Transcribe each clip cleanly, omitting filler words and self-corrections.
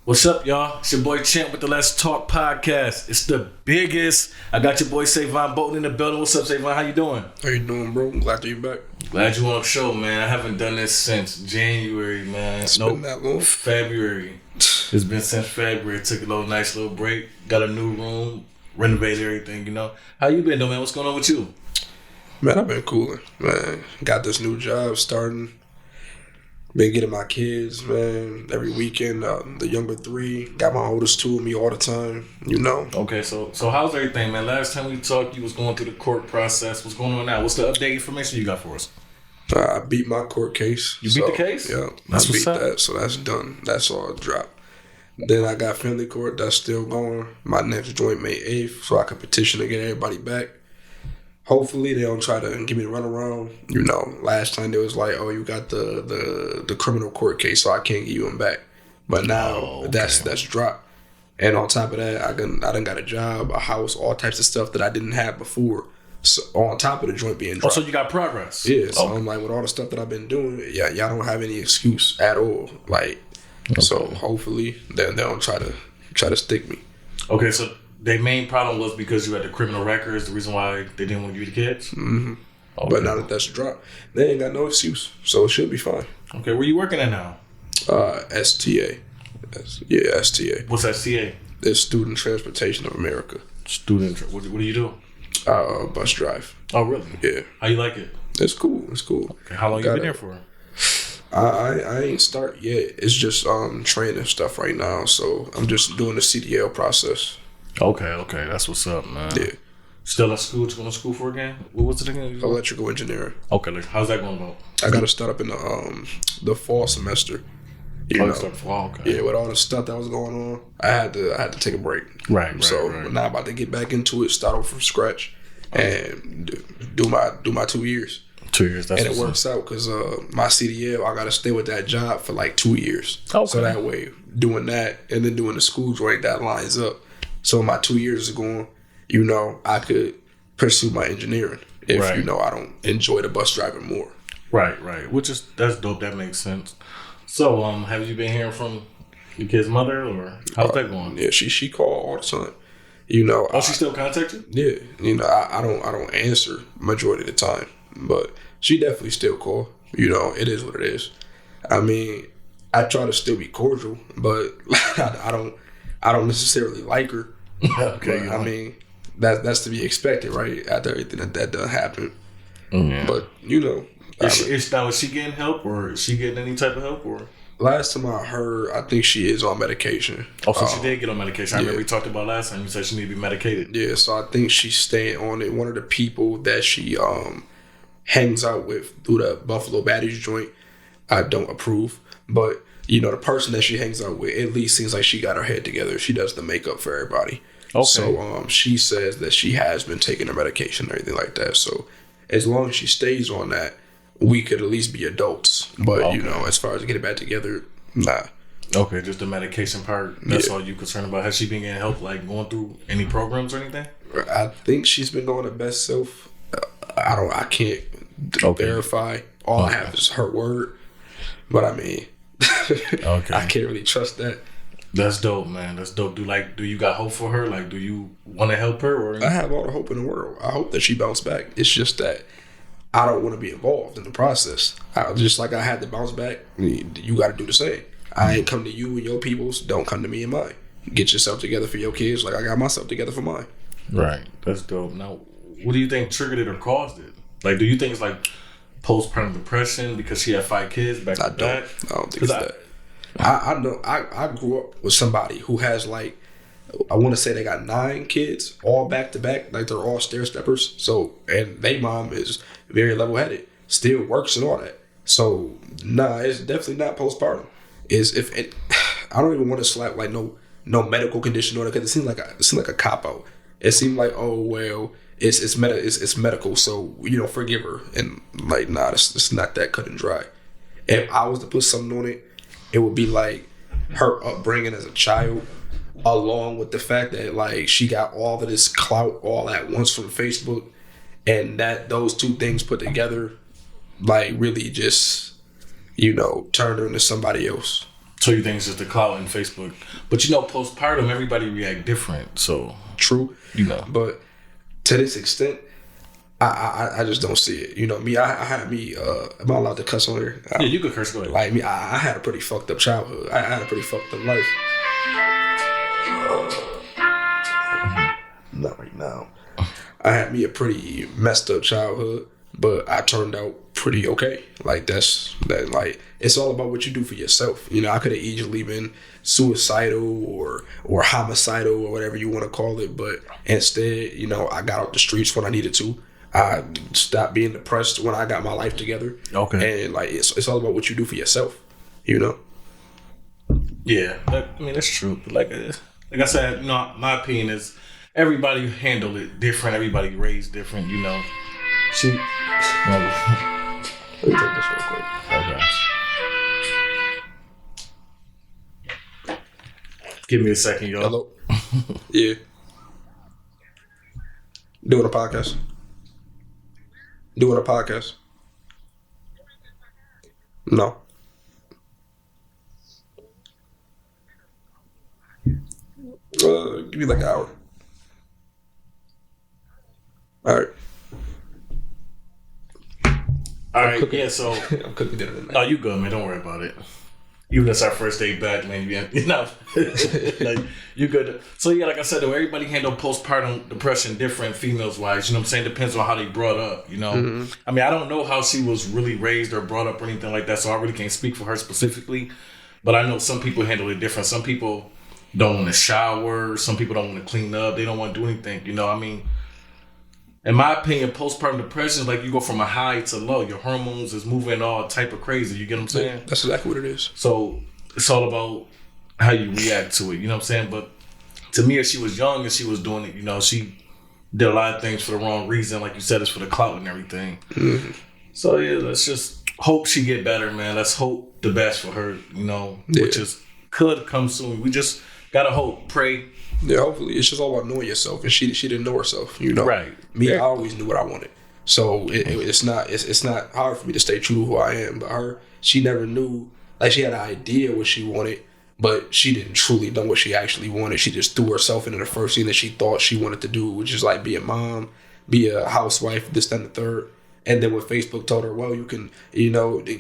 What's up, y'all? It's your boy Champ with the Let's Talk podcast. It's the biggest. I got your boy Savon Bolton in the building. What's up, Savon? How you doing? How you doing, bro? Glad to be back. Glad you on the show, man. I haven't done this since January, man. It's been that long. February. It's been since February. Took a nice little break. Got a new room. Renovated everything, you know. How you been, though, man? What's going on with you? Man, I've been cooling, man. Got this new job starting. Been getting my kids, man, every weekend. The younger three. Got my oldest two with me all the time, you know. Okay, so how's everything, man? Last time we talked, you was going through the court process. What's going on now? What's the update information you got for us? I beat my court case. You beat the case? Yeah, That's I beat what's up. that, so that's done. That's all dropped. Then I got family court. That's still going. My next joint May 8th, so I can petition to get everybody back. Hopefully they don't try to give me a runaround. You know, last time they was like, "Oh, you got the criminal court case, so I can't get you them back." But now that's dropped. And on top of that, I done got a job, a house, all types of stuff that I didn't have before. So on top of the joint being dropped. Oh, so you got progress? Yeah. So I'm like, with all the stuff that I've been doing, yeah, y'all don't have any excuse at all. Like, so hopefully they don't try to stick me. Okay, so their main problem was because you had the criminal records, the reason why they didn't want you to give you the kids? Mm-hmm. Okay. But now that that's dropped, they ain't got no excuse. So it should be fine. Okay, where you working at now? STA. STA. What's that, CA? It's Student Transportation of America. What do you do? Bus drive. Oh, really? Yeah. How you like it? It's cool. Okay, how long you been there for? I ain't start yet. It's just training stuff right now. So I'm just doing the CDL process. Okay, that's what's up, man. Yeah. Still at school? What you going to school for again? What's it again? Electrical engineering. Okay, how's that going about? I got to start up in the fall semester. You know? Start fall, okay. Yeah, with all the stuff that was going on, I had to take a break. Right. So now I'm about to get back into it, start over from scratch, and do my 2 years. 2 years, that's and it works out because my CDL, I got to stay with that job for like 2 years. Okay. So that way, doing that and then doing the school joint, that lines up. So my 2 years is going, you know, I could pursue my engineering if, you know, I don't enjoy the bus driving more. Right. That's dope. That makes sense. So, have you been hearing from your kid's mother, or how's that going? Yeah, she called all the time. You know, she still contact you? Yeah, you know, I don't answer majority of the time, but she definitely still call. You know, it is what it is. I mean, I try to still be cordial, but I don't necessarily like her. Okay, I mean, that's to be expected, right? After everything that done happened. Yeah. But you know, is she getting help, or is she getting any type of help, or? Last time I heard, I think she is on medication. Oh, so she did get on medication. I remember we talked about last time. You said she need to be medicated. Yeah, so I think she's staying on it. One of the people that she hangs out with through the Buffalo Baddies joint, I don't approve. But, you know, the person that she hangs out with at least seems like she got her head together. She does the makeup for everybody. Okay. So she says that she has been taking her medication and everything like that. So as long as she stays on that, we could at least be adults. But, you know, as far as getting back together, nah. Okay, just the medication part. That's all you concerned about. Has she been getting help, like going through any programs or anything? I think she's been going her best self. I can't verify. All I have is her word. But I mean, I can't really trust that. That's dope, man. That's dope. Do you got hope for her? Like, do you want to help her? Or I have all the hope in the world. I hope that she bounce back. It's just that I don't want to be involved in the process. Just like I had to bounce back, you got to do the same. I ain't come to you and your peoples. Don't come to me and mine. Get yourself together for your kids like I got myself together for mine. Right. That's dope. Now, what do you think triggered it or caused it? Like, do you think it's like postpartum depression because she had 5 kids back to back? I don't think it's that. I know. I grew up with somebody who has like, I want to say they got 9 kids all back to back. Like they're all stair steppers. So, and they mom is very level headed, still works and all that. So, nah, it's definitely not postpartum. I don't even want to slap like no medical condition on it because it seems like a cop out. It seemed like, oh well, it's medical, so you know, forgive her. And like, nah, it's not that cut and dry. If I was to put something on it, it would be like her upbringing as a child, along with the fact that like she got all of this clout all at once from Facebook, and that those two things put together, like really just, you know, turned her into somebody else. So you think it's just the clout and Facebook, but postpartum, everybody react different. So True, but to this extent, I just don't see it. Me, I had me. Am I allowed to cuss on here? Yeah, you could curse. Go ahead. Like me, I had a pretty fucked up childhood. I had a pretty fucked up life. Not right now. I had me a pretty messed up childhood, but I turned out pretty okay. Like like it's all about what you do for yourself. I could have easily been suicidal or homicidal or whatever you want to call it, but instead, I got off the streets when I needed to. I stopped being depressed when I got my life together. Okay. And like it's all about what you do for yourself. Yeah, that's true. But like I said, my opinion is everybody handle it different. Everybody raised different. She. Let me take this real quick. Okay. Give me a second, y'all. Hello. Yeah. Doing a podcast. No. Give me like an hour. All right. All right. Yeah. So I'm cooking dinner tonight. no, you good, man. Don't worry about it. Even if it's our first day back, man, like you good. So yeah, like I said, though, everybody handle postpartum depression different, females wise. You know what I'm saying? Depends on how they brought up. Mm-hmm. I mean, I don't know how she was really raised or brought up or anything like that, so I really can't speak for her specifically. But I know some people handle it different. Some people don't want to shower. Some people don't want to clean up. They don't want to do anything. I mean, in my opinion, postpartum depression is like you go from a high to low. Your hormones is moving all type of crazy. You get what I'm saying? Yeah, that's exactly what it is. So it's all about how you react to it. You know what I'm saying? But to me, if she was young and she was doing it, she did a lot of things for the wrong reason. Like you said, it's for the clout and everything. Mm-hmm. So yeah, let's just hope she get better, man. Let's hope the best for her, which could come soon. We just gotta hope, pray. Yeah, hopefully. It's just all about knowing yourself, and she didn't know herself. Right. Me, I always knew what I wanted, so it's not hard for me to stay true to who I am. But her, she never knew. Like, she had an idea what she wanted, but she didn't truly know what she actually wanted. She just threw herself into the first thing that she thought she wanted to do, which is like be a mom, be a housewife, this, that, and the third. And then when Facebook told her, well, you can,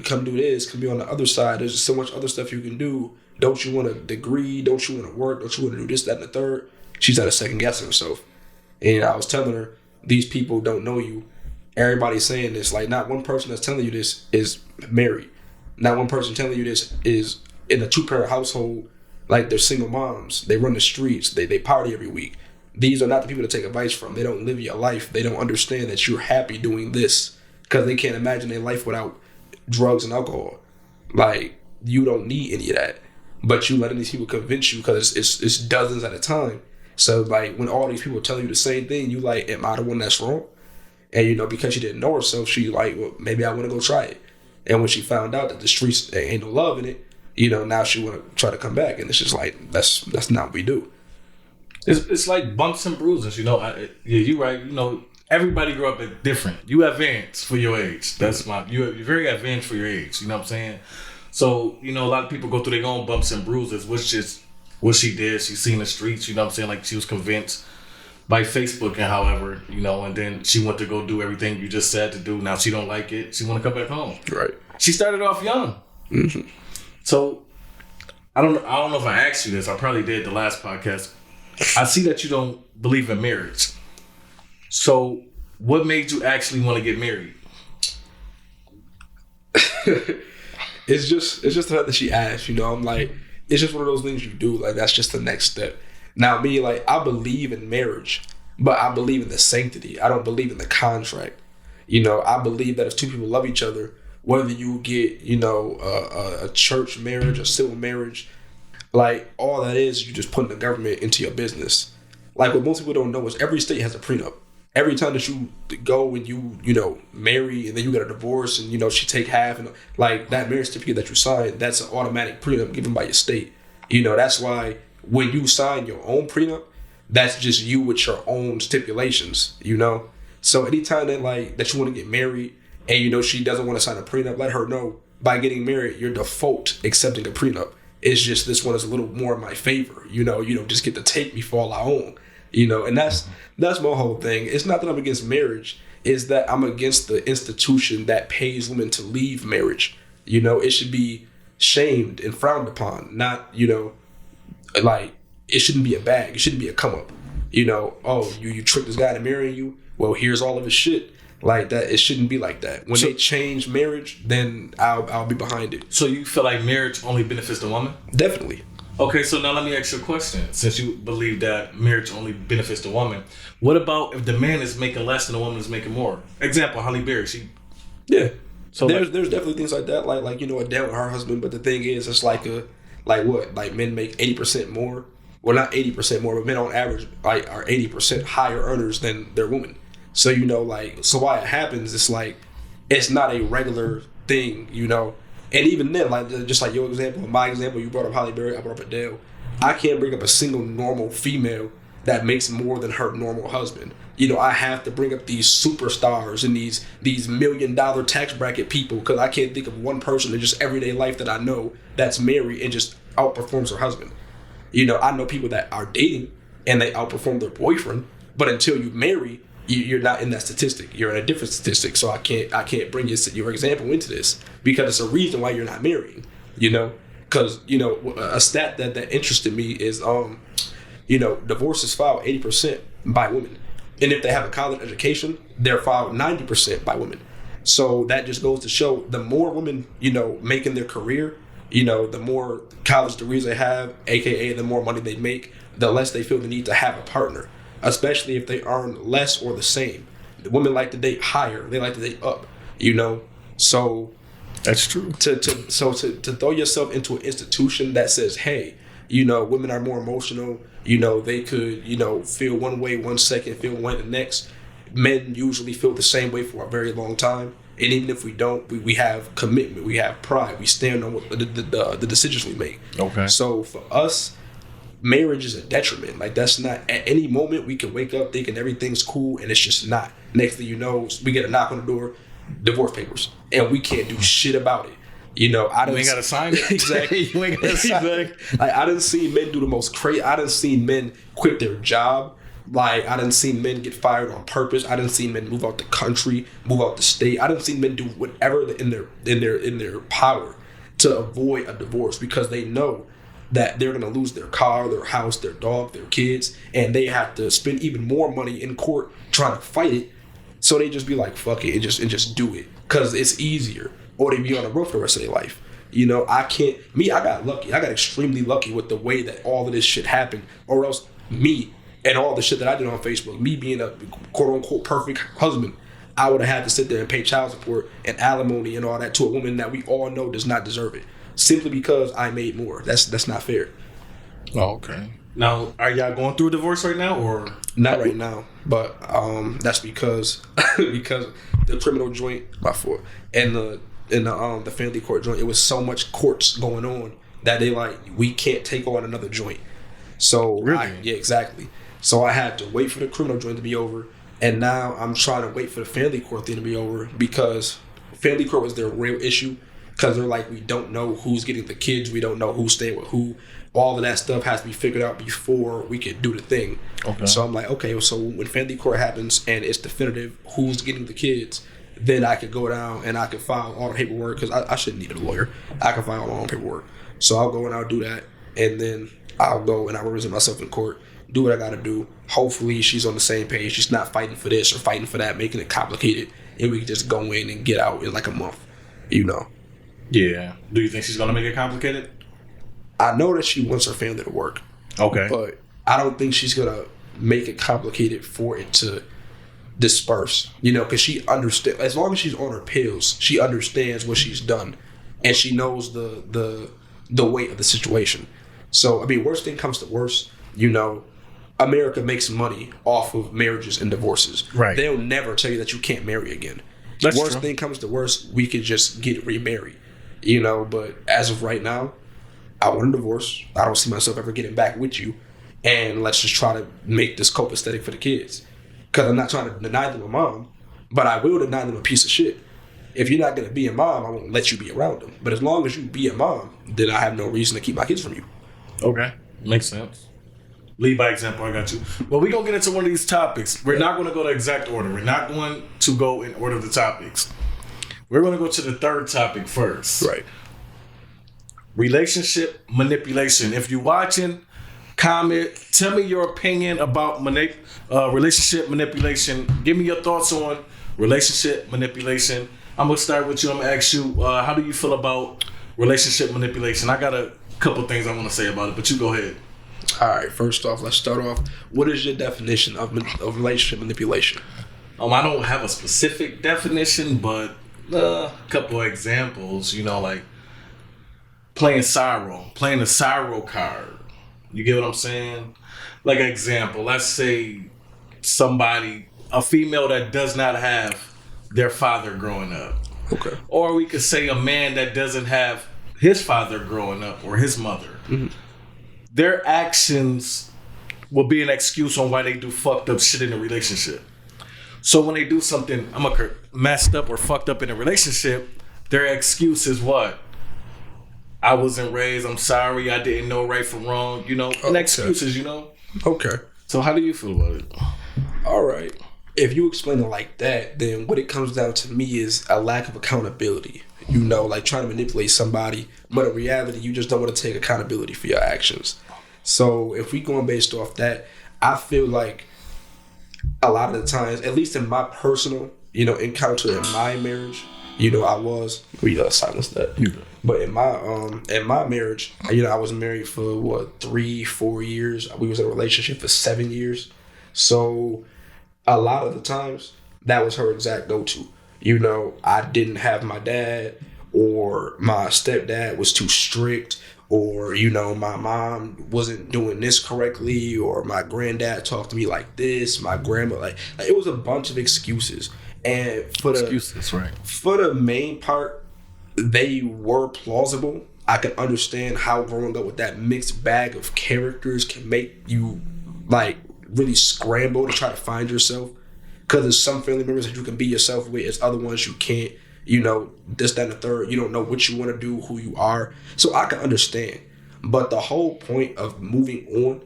come do this, come be on the other side. There's so much other stuff you can do. Don't you want a degree? Don't you want to work? Don't you want to do this, that, and the third? She's at a second guessing herself. And I was telling her, these people don't know you. Everybody's saying this. Like, not one person that's telling you this is married. Not one person telling you this is in a two-parent household. Like, they're single moms. They run the streets. They party every week. These are not the people to take advice from. They don't live your life. They don't understand that you're happy doing this because they can't imagine their life without drugs and alcohol. Like, you don't need any of that. But you letting these people convince you because it's dozens at a time. So, like, when all these people tell you the same thing, you like, am I the one that's wrong? And, because she didn't know herself, she like, well, maybe I want to go try it. And when she found out that the streets ain't no love in it, now she want to try to come back. And it's just like, that's not what we do. It's like bumps and bruises, yeah, you're right. Everybody grew up at different. You advanced for your age. You're very advanced for your age. You know what I'm saying? So, a lot of people go through their own bumps and bruises, which is what she did. She's seen the streets, you know what I'm saying? Like, she was convinced by Facebook and however, and then she went to go do everything you just said to do. Now she don't like it. She want to come back home. Right. She started off young. Mm-hmm. So, I don't know if I asked you this. I probably did the last podcast. I see that you don't believe in marriage. So, what made you actually want to get married? It's just the fact that she asked, I'm like, it's just one of those things you do. Like, that's just the next step. Now, me, like, I believe in marriage, but I believe in the sanctity. I don't believe in the contract. I believe that if two people love each other, whether you get, a church marriage, a civil marriage, like, all that is, you just putting the government into your business. Like, what most people don't know is every state has a prenup. Every time that you go and you marry and then you get a divorce and, she take half and like that marriage certificate that you sign, that's an automatic prenup given by your state. That's why when you sign your own prenup, that's just you with your own stipulations, So anytime that you want to get married and, she doesn't want to sign a prenup, let her know by getting married, you're default accepting a prenup. It's just this one is a little more in my favor. You don't just get to take me for all I own. And that's my whole thing. It's not that I'm against marriage. It's that I'm against the institution that pays women to leave marriage. It should be shamed and frowned upon, not, like, it shouldn't be a bag. It shouldn't be a come up. You tricked this guy into marrying you. Well, here's all of his shit. Like that, it shouldn't be like that. When they change marriage, then I'll be behind it. So you feel like marriage only benefits the woman? Definitely. Okay, so now let me ask you a question. Since you believe that marriage only benefits the woman, what about if the man is making less and the woman is making more? Example, Holly Berry. Yeah. So there's definitely things like that, like Adele and her husband. But the thing is, it's like men make 80% more. Well, not 80% more, but men on average are 80% higher earners than their women. So so why it happens? It's like it's not a regular thing, And even then, just like your example, my example, you brought up Holly Berry, I brought up Adele. I can't bring up a single normal female that makes more than her normal husband. I have to bring up these superstars and these $1 million tax bracket people because I can't think of one person in just everyday life that I know that's married and just outperforms her husband. I know people that are dating and they outperform their boyfriend, but until you marry, you're not in that statistic. You're in a different statistic. So I can't bring your example into this because it's a reason why you're not marrying. Because a stat that interested me is divorce is filed 80% by women, and if they have a college education, they're filed 90% by women. So that just goes to show the more women making their career, the more college degrees they have, aka the more money they make, the less they feel the need to have a partner. Especially if they earn less or the same. The women like to date higher. They like to date up. So that's true. To throw yourself into an institution that says, hey, women are more emotional. They could feel one way 1 second, feel one the next. Men usually feel the same way for a very long time. And even if we don't, we have commitment. We have pride. We stand on what the decisions we make. Okay. So for us, marriage is a detriment. Like that's not at any moment we can wake up thinking everything's cool and it's just not. Next thing you know, we get a knock on the door, divorce papers, and we can't do shit about it. You ain't gotta sign it. Exactly. You ain't gotta sign it. Like I done seen men do the most crazy. I done seen men quit their job. Like I done seen men get fired on purpose. I done seen men move out the country, move out the state. I done seen men do whatever in their power to avoid a divorce because they know that they're gonna lose their car, their house, their dog, their kids, and they have to spend even more money in court trying to fight it. So they just be like, fuck it, and just do it because it's easier, or they be on the road for the rest of their life. I got lucky. I got extremely lucky with the way that all of this shit happened, or else me and all the shit that I did on Facebook, me being a quote unquote perfect husband, I would have had to sit there and pay child support and alimony and all that to a woman that we all know does not deserve it. Simply because I made more. That's not fair. Oh, okay. Now, are y'all going through a divorce right now, or not right now? But that's because the criminal joint, my fault, and the family court joint. It was so much courts going on that they we can't take on another joint. So really, yeah, exactly. So I had to wait for the criminal joint to be over, and now I'm trying to wait for the family court thing to be over because family court was their real issue. Because they're we don't know who's getting the kids. We don't know who's staying with who. All of that stuff has to be figured out before we can do the thing. Okay. So I'm like, okay, so when family court happens and it's definitive who's getting the kids, then I could go down and I could file all the paperwork because I shouldn't need a lawyer. I can file all my own paperwork. So I'll go and I'll do that. And then I'll go and I'll represent myself in court, do what I got to do. Hopefully she's on the same page. She's not fighting for this or fighting for that, making it complicated. And we can just go in and get out in a month, Yeah. Do you think she's going to make it complicated? I know that she wants her family to work. Okay. But I don't think she's going to make it complicated for it to disperse. Because she understands, as long as she's on her pills, she understands what she's done. And she knows the weight of the situation. So, worst thing comes to worst, America makes money off of marriages and divorces. Right. They'll never tell you that you can't marry again. That's worst true. Thing comes to worst, we could just get remarried. But as of right now, I want a divorce. I don't see myself ever getting back with you. And let's just try to make this copacetic for the kids. Because I'm not trying to deny them a mom, but I will deny them a piece of shit. if you're not going to be a mom, I won't let you be around them. But as long as you be a mom, then I have no reason to keep my kids from you. Okay. Makes sense. Lead by example, I got you. Well, we're going to get into one of these topics. We're not going to go to exact order. We're not going to go in order of the topics. We're going to go to the third topic first. Right. Relationship manipulation. If you're watching, comment. Tell me your opinion about relationship manipulation. Give me your thoughts on relationship manipulation. I'm going to start with you. I'm going to ask you, how do you feel about relationship manipulation? I got a couple things I want to say about it, but you go ahead. All right. First off, let's start off. What is your definition of relationship manipulation? I don't have a specific definition, but a couple of examples. Like playing the Cyro card. You get what I'm saying? Like an example, let's say a female that does not have their father growing up. Okay. Or we could say a man that doesn't have his father growing up or his mother. Mm-hmm. Their actions will be an excuse on why they do fucked up shit in a relationship. So when they do something messed up or fucked up in a relationship, their excuse is what? I wasn't raised. I'm sorry. I didn't know right from wrong. And excuses, Okay. So how do you feel about it? All right. If you explain it like that, then what it comes down to me is a lack of accountability. Like trying to manipulate somebody, but in reality, you just don't want to take accountability for your actions. So if we going based off that, I feel like a lot of the times, at least in my personal, encounter in my marriage, I was. We silence that. Yeah. But in my marriage, I was married for 3-4 years. We was in a relationship for 7 years. So a lot of the times that was her exact go-to. I didn't have my dad, or my stepdad was too strict, or my mom wasn't doing this correctly, or my granddad talked to me like this, my grandma like it was a bunch of excuses. And for the main part, they were plausible. I can understand how growing up with that mixed bag of characters can make you like really scramble to try to find yourself. Because there's some family members that you can be yourself with, as other ones you can't. This, that, and the third. You don't know what you want to do, who you are. So I can understand. But the whole point of moving on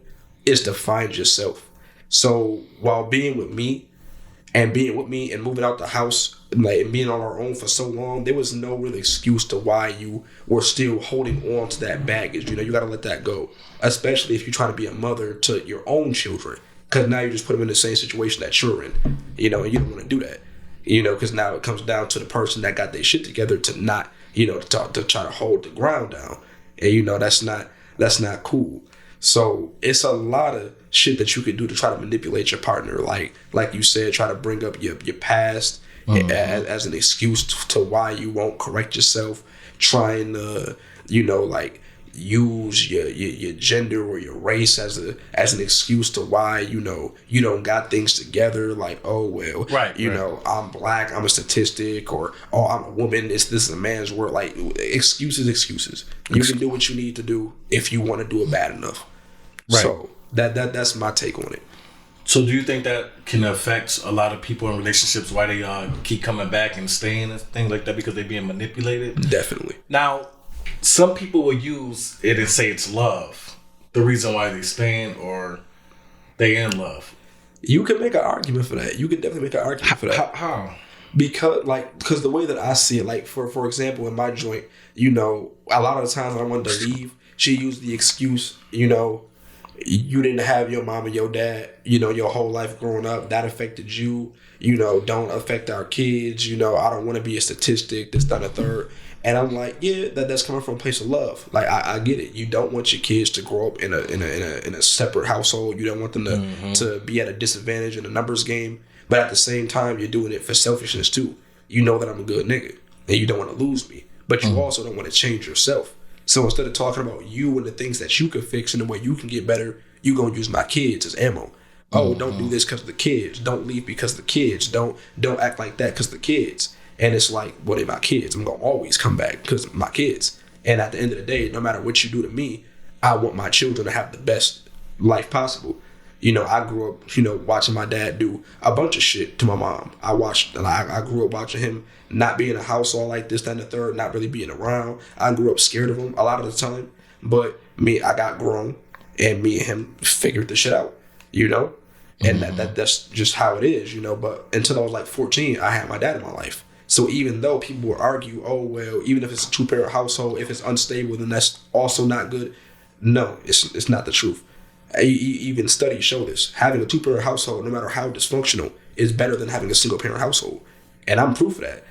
is to find yourself. So while being with me and moving out the house, and being on our own for so long, there was no real excuse to why you were still holding on to that baggage. You got to let that go. Especially if you're trying to be a mother to your own children. Because now you just put them in the same situation that you're in, and you don't want to do that, because now it comes down to the person that got their shit together to not, to try to hold the ground down. And, that's not cool. So it's a lot of shit that you could do to try to manipulate your partner. Like you said, try to bring up your past as an excuse to why you won't correct yourself, trying to, use your gender or your race as an excuse to why you don't got things together, like, oh well, right. I'm black, I'm a statistic, or I'm a woman, this is a man's world. Like excuses. You can do what you need to do if you want to do it bad enough. Right. So that's my take on it. So do you think that can affect a lot of people in relationships, why they keep coming back and staying and things like that, because they're being manipulated? Definitely. Now, some people will use it and say it's love, the reason why they staying or they in love. You can make an argument for that. You can definitely make an argument for that. How? Because the way that I see it, like for example, in my joint, a lot of the times when I wanted to leave, she used the excuse, you didn't have your mom and your dad, your whole life growing up. That affected you. Don't affect our kids. I don't want to be a statistic, this, that, and the third. And I'm like, yeah, that's coming from a place of love. Like, I get it. You don't want your kids to grow up in a separate household. You don't want them to be at a disadvantage in a numbers game. But at the same time, you're doing it for selfishness too. You know that I'm a good nigga, and you don't want to lose me. But you also don't want to change yourself. So instead of talking about you and the things that you can fix and the way you can get better, you gonna use my kids as ammo. Oh, don't do this because of the kids. Don't leave because of the kids. Don't act like that because of the kids. And it's like, well, they're my kids. I'm gonna always come back because of my kids. And at the end of the day, no matter what you do to me, I want my children to have the best life possible. I grew up, watching my dad do a bunch of shit to my mom. I grew up watching him not be in a house all like this, that, and the third, not really being around. I grew up scared of him a lot of the time. But I got grown, and me and him figured the shit out, And that's just how it is, But until I was like 14, I had my dad in my life. So even though people would argue, oh, well, even if it's a two-parent household, if it's unstable, then that's also not good. No, it's not the truth. Even studies show this. Having a two-parent household, no matter how dysfunctional, is better than having a single-parent household. And I'm proof of that.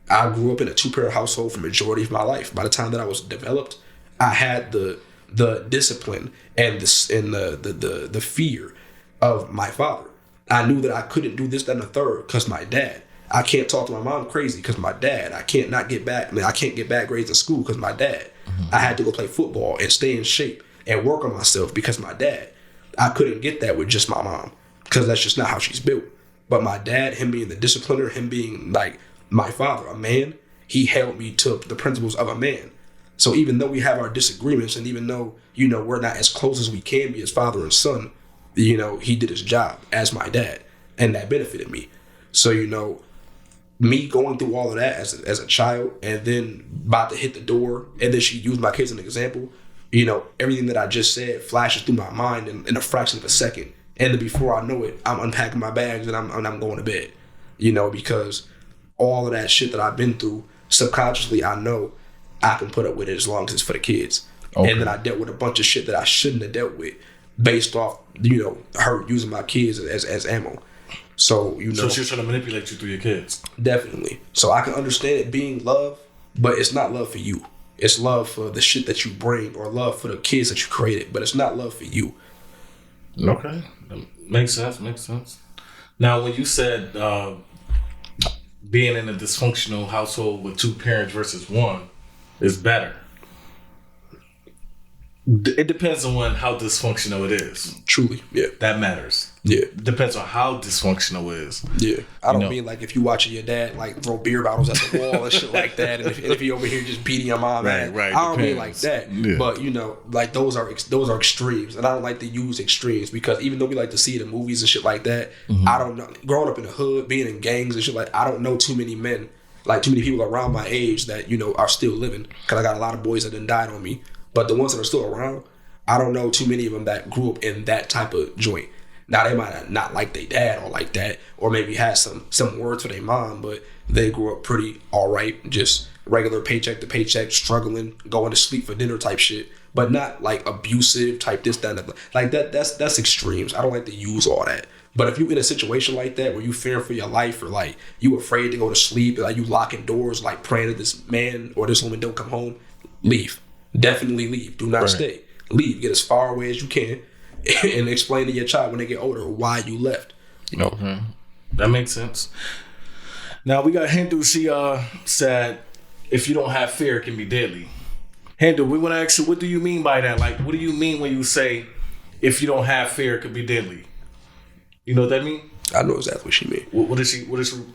I grew up in a two-parent household for the majority of my life. By the time that I was developed, I had the discipline and the fear of my father. I knew that I couldn't do this, that, and the third because my dad. I can't talk to my mom crazy because my dad. I can't get bad grades in school because my dad. I had to go play football and stay in shape and work on myself because my dad. I couldn't get that with just my mom because that's just not how she's built. But my dad, him being the discipliner, him being like my father, a man, he held me to the principles of a man. So even though we have our disagreements and even though, we're not as close as we can be as father and son, he did his job as my dad and that benefited me. So, me going through all of that as a child and then about to hit the door and then she used my kids as an example, everything that I just said flashes through my mind in a fraction of a second. And then before I know it, I'm unpacking my bags and I'm going to bed, because all of that shit that I've been through, subconsciously, I know I can put up with it as long as it's for the kids. Okay. And then I dealt with a bunch of shit that I shouldn't have dealt with based off, her using my kids as ammo. So, So she's trying to manipulate you through your kids. Definitely. So I can understand it being love, but it's not love for you. It's love for the shit that you bring or love for the kids that you created, but it's not love for you. Okay. Makes sense. Now, when you said being in a dysfunctional household with two parents versus one is better, it depends on how dysfunctional it is. Truly, yeah. That matters. Yeah. Depends on how dysfunctional it is. Yeah. I don't mean like if you watching your dad like throw beer bottles at the wall and shit like that, and if you over here just beating your mom, right. I don't mean like that. Yeah. But like those are extremes, and I don't like to use extremes because even though we like to see it in movies and shit like that, I don't know. Growing up in the hood, being in gangs and shit like, I don't know too many men, like too many people around my age that are still living. Because I got a lot of boys that done died on me, but the ones that are still around, I don't know too many of them that grew up in that type of joint. Now, they might not like their dad or like that, or maybe had some words for their mom, but they grew up pretty all right, just regular paycheck to paycheck, struggling, going to sleep for dinner type shit, but not like abusive type this, that, and that. Like that's extremes. I don't like to use all that. But if you in a situation like that where you fearing for your life or like you afraid to go to sleep, like you locking doors, like praying that this man or this woman don't come home, leave. Definitely leave. Do not stay. Leave. Get as far away as you can. And explain to your child when they get older why you left. Okay. That makes sense. Now we got Hindu. She said, if you don't have fear, it can be deadly. Hindu, we want to ask you, what do you mean by that? Like, what do you mean when you say, if you don't have fear, it could be deadly? You know what that mean? I know exactly what she mean. What is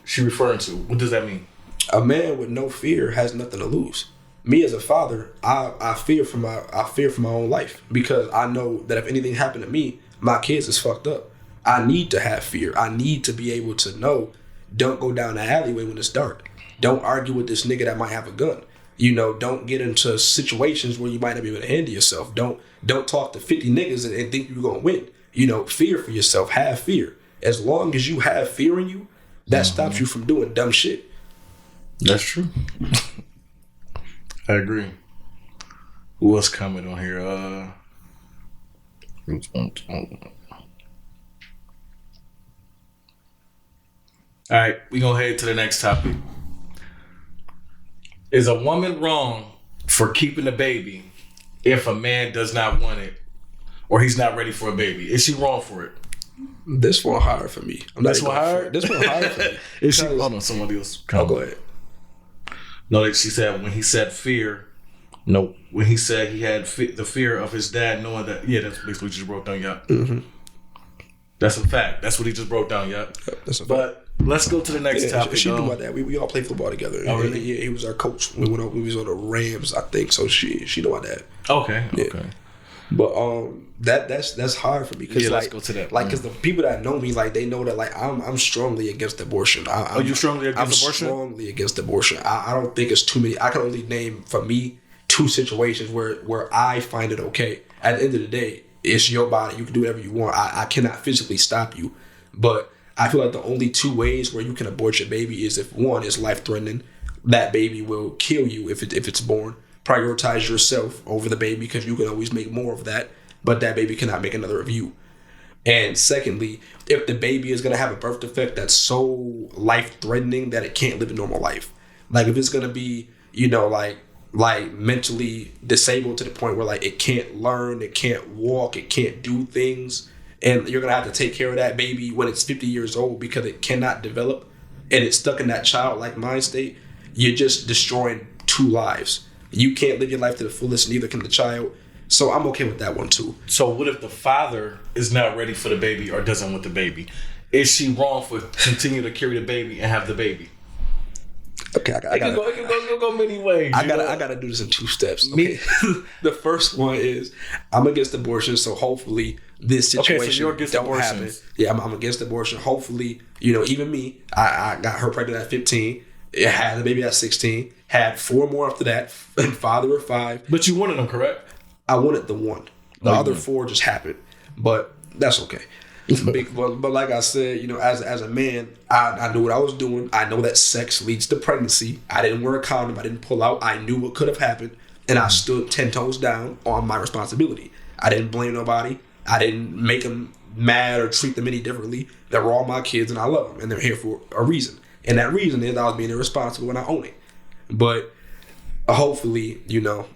she referring to? What does that mean? A man with no fear has nothing to lose. Me as a father, I fear for my own life because I know that if anything happened to me, my kids is fucked up. I need to have fear. I need to be able to know, don't go down the alleyway when it's dark. Don't argue with this nigga that might have a gun. Don't get into situations where you might not be able to handle yourself. Don't talk to 50 niggas and think you're gonna win. Fear for yourself. Have fear. As long as you have fear in you, that stops you from doing dumb shit. That's true. I agree. Who else comment on here? All right, we gonna head to the next topic. Is a woman wrong for keeping a baby if a man does not want it or he's not ready for a baby? Is she wrong for it? This one hard for me. This one hard? This one hard for me. Is she? Hold on, somebody else. Oh, go ahead. No, she said when he said fear. No, when he said he had the fear of his dad knowing that. Yeah, that's basically what he just broke down. Yeah, that's a fact. That's what he just broke down. Yeah, that's a fact. But let's go to the next topic. She knew about that. We all played football together. Oh, really? Yeah, he was our coach. We was on the Rams, I think. So she knew about that. Okay. Yeah. Okay. But that's hard for me because Yeah, like, let's go to that. Like, because the people that know me, like, they know that like I'm strongly against abortion. You strongly against abortion? I'm strongly against abortion. I don't think it's too many. I can only name for me 2 situations where I find it okay. At the end of the day, it's your body. You can do whatever you want. I cannot physically stop you, but I feel like the only 2 ways where you can abort your baby is if one is life threatening. That baby will kill you if it's born. Prioritize yourself over the baby because you can always make more of that, but that baby cannot make another of you. And secondly, if the baby is going to have a birth defect that's so life-threatening that it can't live a normal life, like if it's going to be, like mentally disabled to the point where like it can't learn, it can't walk, it can't do things, and you're going to have to take care of that baby when it's 50 years old because it cannot develop and it's stuck in that childlike mind state, you're just destroying 2 lives. You can't live your life to the fullest, neither can the child. So I'm okay with that one too. So what if the father is not ready for the baby or doesn't want the baby? Is she wrong for continue to carry the baby and have the baby? Okay, it can go many ways. I gotta do this in 2 steps. Okay. The first one is I'm against abortion, so hopefully this situation don't happen. Yeah, I'm against abortion. Hopefully, even me, I got her pregnant at 15. It had the baby at 16. Had 4 more after that, and father of 5. But you wanted them, correct? I wanted the one. The other 4 just happened, but that's okay. But like I said, as a man, I knew what I was doing. I know that sex leads to pregnancy. I didn't wear a condom. I didn't pull out. I knew what could have happened, and I stood 10 toes down on my responsibility. I didn't blame nobody. I didn't make them mad or treat them any differently. They were all my kids, and I love them, and they're here for a reason. And that reason is I was being irresponsible, and I own it. But hopefully,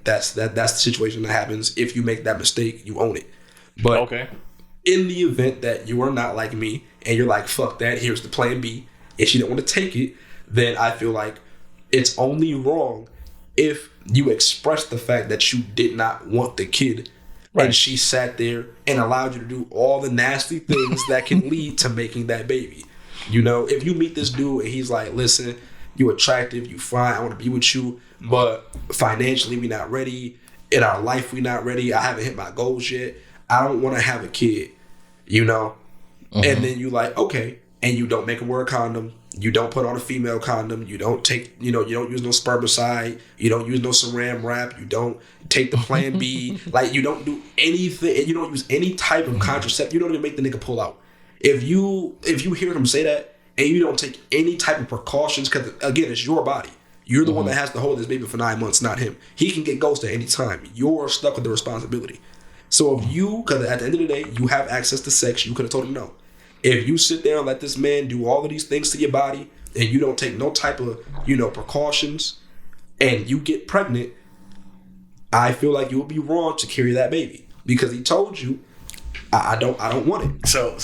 that's the situation that happens. If you make that mistake, you own it. But okay. In the event that you are not like me and you're like, fuck that, here's the plan B, and she don't want to take it, then I feel like it's only wrong if you express the fact that you did not want the kid, right, and she sat there and allowed you to do all the nasty things that can lead to making that baby. If you meet this dude and he's like, listen, you attractive, you fine, I want to be with you, but financially we not ready, in our life we not ready, I haven't hit my goals yet, I don't want to have a kid, And then you like, okay, and you don't make him wear a condom, you don't put on a female condom, you don't take, you don't use no spermicide, you don't use no saran wrap, you don't take the plan B, like you don't do anything, you don't use any type of contraceptive, you don't even make the nigga pull out. If you hear him say that and you don't take any type of precautions, because again, it's your body. You're the one that has to hold this baby for 9 months, not him. He can get ghosted at any time. You're stuck with the responsibility. So if you, because at the end of the day, you have access to sex, you could have told him no. If you sit there and let this man do all of these things to your body and you don't take no type of, precautions and you get pregnant, I feel like you would be wrong to carry that baby because he told you, I don't want it. So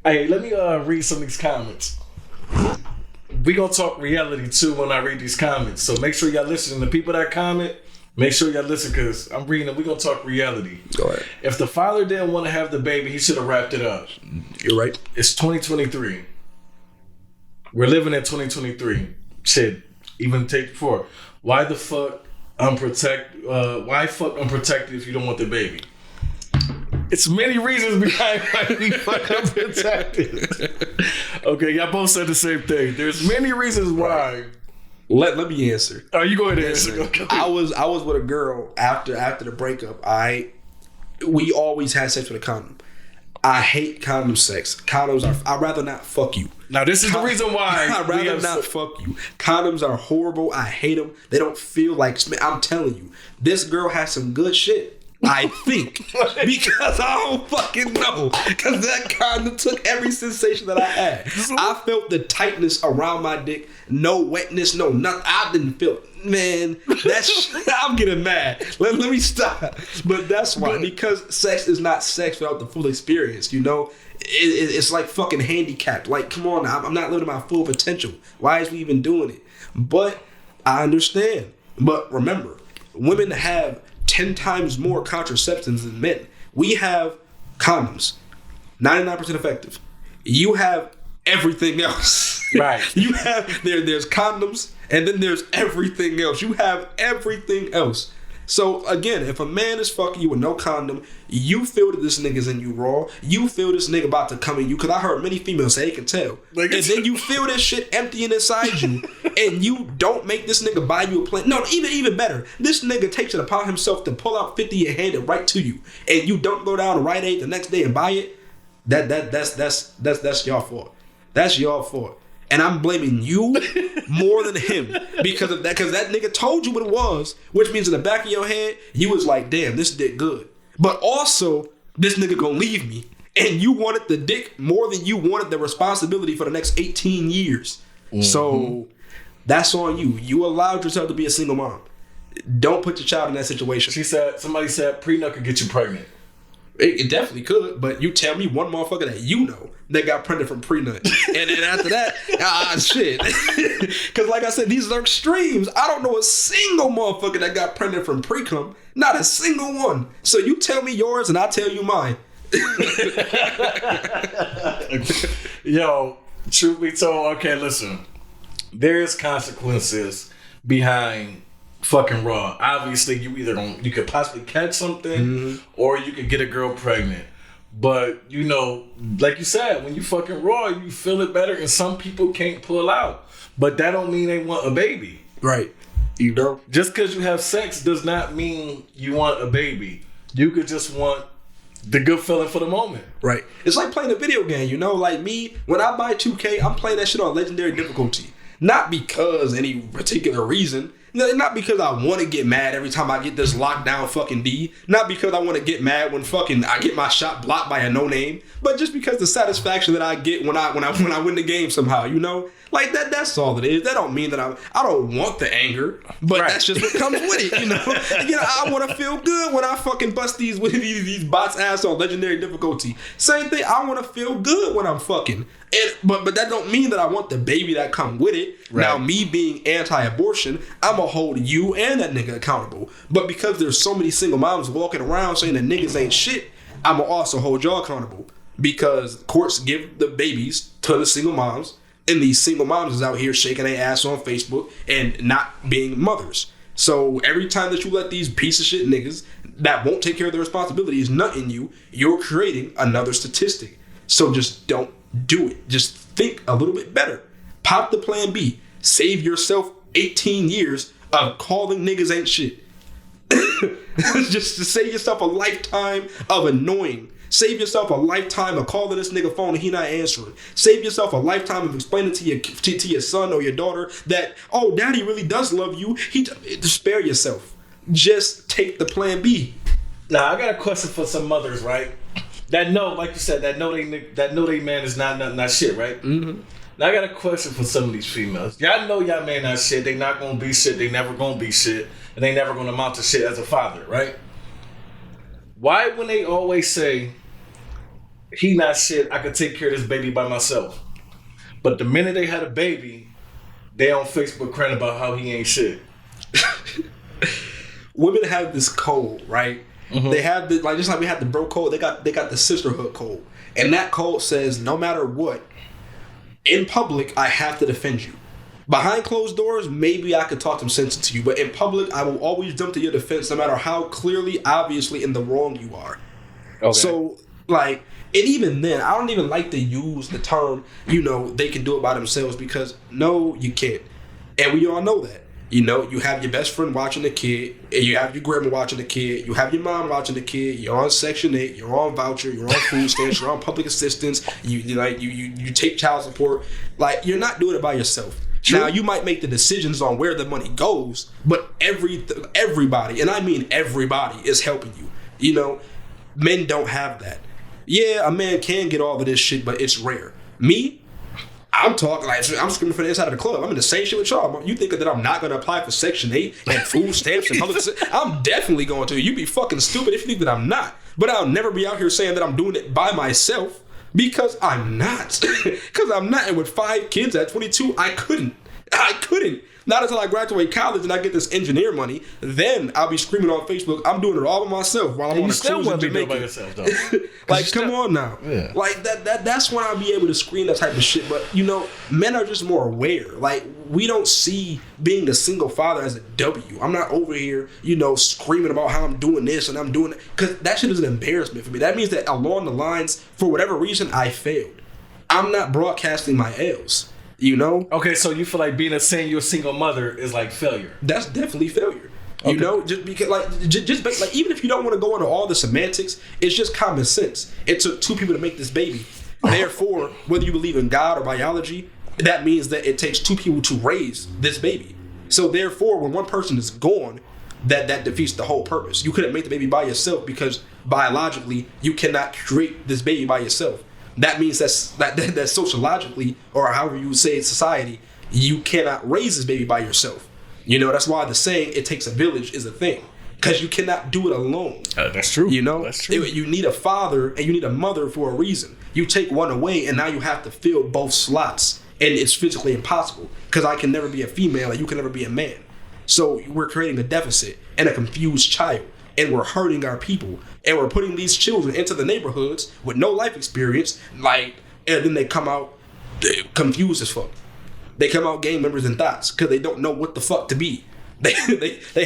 hey, let me read some of these comments. We gonna talk reality too when I read these comments. So make sure y'all listen. The people that comment, make sure y'all listen because I'm reading them. We gonna talk reality. Go ahead. If the father didn't want to have the baby, he should have wrapped it up. You're right. It's 2023. We're living in 2023. Shit, even take before. Why the fuck why fuck unprotected if you don't want the baby? It's many reasons behind why we fuck unprotected. Okay, y'all both said the same thing. There's many reasons why. Let me answer. Oh, you go ahead and answer. Okay. I was with a girl after the breakup. We always had sex with a condom. I hate condom sex. I'd rather not fuck you. Now this is the reason why I'd rather not fuck you. Condoms are horrible. I hate them. They don't feel like. I'm telling you, this girl has some good shit. I think because I don't fucking know because that condom took every sensation that I had. I felt the tightness around my dick, no wetness, no nothing. I didn't feel it. Man, that's I'm getting mad. Let me stop. But that's why, because sex is not sex without the full experience. It's like fucking handicapped. Like, come on now, I'm not living my full potential. Why is we even doing it? But I understand. But remember, women have 10 times more contraceptives than men. We have condoms, 99% effective. You have everything else. Right. You have there's condoms and then there's everything else. You have everything else. So again, if a man is fucking you with no condom, you feel that this nigga's in you raw. You feel this nigga about to come in you, because I heard many females say they can tell. And then you feel this shit emptying inside you, and you don't make this nigga buy you a plant. No, even better. This nigga takes it upon himself to pull out 50 and hand it right to you, and you don't go down to Rite Aid the next day and buy it. That's your fault. That's your fault. And I'm blaming you more than him because of that. Because that nigga told you what it was, which means in the back of your head, you was like, damn, this dick good. But also, this nigga gonna leave me. And you wanted the dick more than you wanted the responsibility for the next 18 years. Mm-hmm. So that's on you. You allowed yourself to be a single mom. Don't put your child in that situation. Somebody said prenup could get you pregnant. It definitely could, but you tell me one motherfucker that you know that got pregnant from prenup, and then after that, shit. Because like I said, these are extremes. I don't know a single motherfucker that got pregnant from pre-cum. Not a single one. So you tell me yours, and I tell you mine. Yo, truth be told, okay, listen. There is consequences behind fucking raw. Obviously, you could possibly catch something, or you could get a girl pregnant. But you know, like you said, when you fucking raw, you feel it better, and some people can't pull out. But that don't mean they want a baby, right? You know, just because you have sex does not mean you want a baby. You could just want the good feeling for the moment, right? It's like playing a video game. You know, like me, when I buy 2K, I'm playing that shit on legendary difficulty, not because any particular reason. Not because I want to get mad every time I get this lockdown fucking D. Not because I want to get mad when fucking I get my shot blocked by a no name. But just because the satisfaction that I get when I win the game somehow, you know, like that's all it is. That don't mean that I don't want the anger, but right. That's just what comes with it, you know. I want to feel good when I fucking bust these bots ass on legendary difficulty. Same thing. I want to feel good when I'm fucking. But that don't mean that I want the baby that come with it. Right. Now, me being anti-abortion, I'm going to hold you and that nigga accountable. But because there's so many single moms walking around saying that niggas ain't shit, I'm going to also hold y'all accountable. Because courts give the babies to the single moms, and these single moms is out here shaking their ass on Facebook and not being mothers. So every time that you let these piece of shit niggas that won't take care of their responsibilities nut in you, you're creating another statistic. So just don't do it. Just think a little bit better. Pop the plan B. Save yourself 18 years of calling niggas ain't shit. Just to save yourself a lifetime of annoying. Save yourself a lifetime of calling this nigga phone and he not answering. Save yourself a lifetime of explaining to your son or your daughter that, oh, daddy really does love you. Spare yourself. Just take the plan B. Now, I got a question for some mothers, right? That know, like you said, that know they man is not shit, right? Mm-hmm. Now I got a question for some of these females. Y'all know y'all man not shit. They not gonna be shit. They never gonna be shit, and they never gonna amount to shit as a father, right? Why, when they always say he not shit, I could take care of this baby by myself, but the minute they had a baby, they on Facebook crying about how he ain't shit? Women have this code, right? Mm-hmm. They have the just like we have the bro code. They got the sisterhood code, and that code says no matter what, in public I have to defend you. Behind closed doors, maybe I could talk some sense into you, but in public I will always jump to your defense, no matter how clearly, obviously in the wrong you are. Okay. So and even then, I don't even like to use the term, they can do it by themselves, because no, you can't, and we all know that. You have your best friend watching the kid, and you have your grandma watching the kid, you have your mom watching the kid, you're on Section 8, you're on voucher, you're on food stamps, you're on public assistance, you take child support. You're not doing it by yourself. True. Now, you might make the decisions on where the money goes, but everybody, and I mean everybody, is helping you. Men don't have that. Yeah, a man can get all of this shit, but it's rare. Me? I'm talking I'm screaming from the inside of the club. I'm in the same shit with y'all. You think that I'm not going to apply for Section 8 and food stamps and public assistance? I'm definitely going to. You be fucking stupid if you think that I'm not. But I'll never be out here saying that I'm doing it by myself, because I'm not. Because I'm not. And with 5 kids at 22, I couldn't. Not until I graduate college and I get this engineer money, then I'll be screaming on Facebook, I'm doing it all by myself while I'm on a cruise in Jamaica. By yourself, though. Like, come on now. Yeah. Like, that's when I'll be able to scream that type of shit. But, you know, men are just more aware. Like, we don't see being a single father as a W. I'm not over here, you know, screaming about how I'm doing this and I'm doing that. Because that shit is an embarrassment for me. That means that along the lines, for whatever reason, I failed. I'm not broadcasting my L's. You know? Okay, so you feel like saying you're a single mother is like failure. That's definitely failure. You know, just because like even if you don't want to go into all the semantics, it's just common sense. It took two people to make this baby. Therefore, whether you believe in God or biology, that means that it takes two people to raise this baby. So therefore, when one person is gone, that defeats the whole purpose. You couldn't make the baby by yourself because biologically you cannot create this baby by yourself. That means that sociologically, or however you would say in society, you cannot raise this baby by yourself. You know, that's why the saying, it takes a village, is a thing. Because you cannot do it alone. That's true. You know? That's true. You need a father and you need a mother for a reason. You take one away and now you have to fill both slots. And it's physically impossible. Because I can never be a female and you can never be a man. So we're creating a deficit and a confused child. And we're hurting our people. And we're putting these children into the neighborhoods with no life experience. And then they come out confused as fuck. They come out gang members and thoughts because they don't know what the fuck to be. They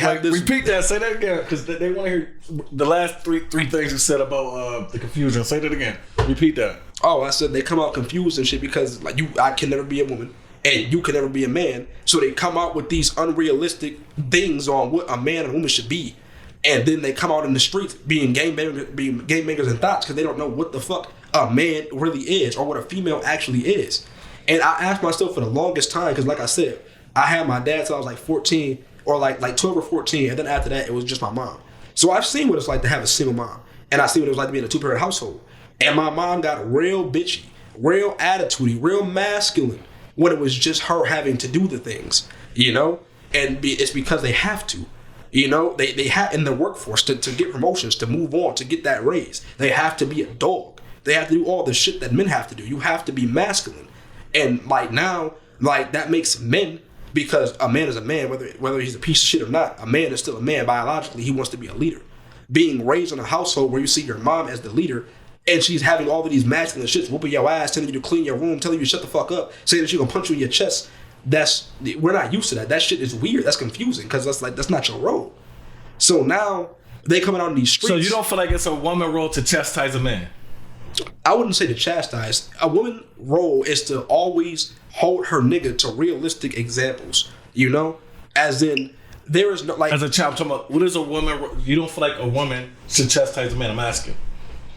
have this. Repeat that. Say that again because they want to hear the last three things you said about the confusion. Say that again. Repeat that. Oh, I said they come out confused and shit because I can never be a woman and you can never be a man. So they come out with these unrealistic things on what a man and a woman should be. And then they come out in the streets being game makers and thoughts because they don't know what the fuck a man really is or what a female actually is. And I asked myself for the longest time because, like I said, I had my dad till I was like 14 or like 12 or 14. And then after that, it was just my mom. So I've seen what it's like to have a single mom. And I see what it was like to be in a two-parent household. And my mom got real bitchy, real attitudey, real masculine when it was just her having to do the things, you know? And it's because they have to. You know, they have in the workforce to get promotions, to move on, to get that raise. They have to be a dog. They have to do all the shit that men have to do. You have to be masculine. And now, that makes men, because a man is a man, whether he's a piece of shit or not, a man is still a man. Biologically, he wants to be a leader. Being raised in a household where you see your mom as the leader, and she's having all of these masculine shits, whooping your ass, telling you to clean your room, telling you to shut the fuck up, saying that she's gonna punch you in your chest. We're not used to that. That shit is weird. That's confusing because that's not your role. So now they coming out in these streets. So you don't feel like it's a woman role to chastise a man? I wouldn't say to chastise. A woman's role is to always hold her nigga to realistic examples. You know, as in there is no like. As a child, I'm talking about what is a woman? You don't feel like a woman should chastise a man? I'm asking.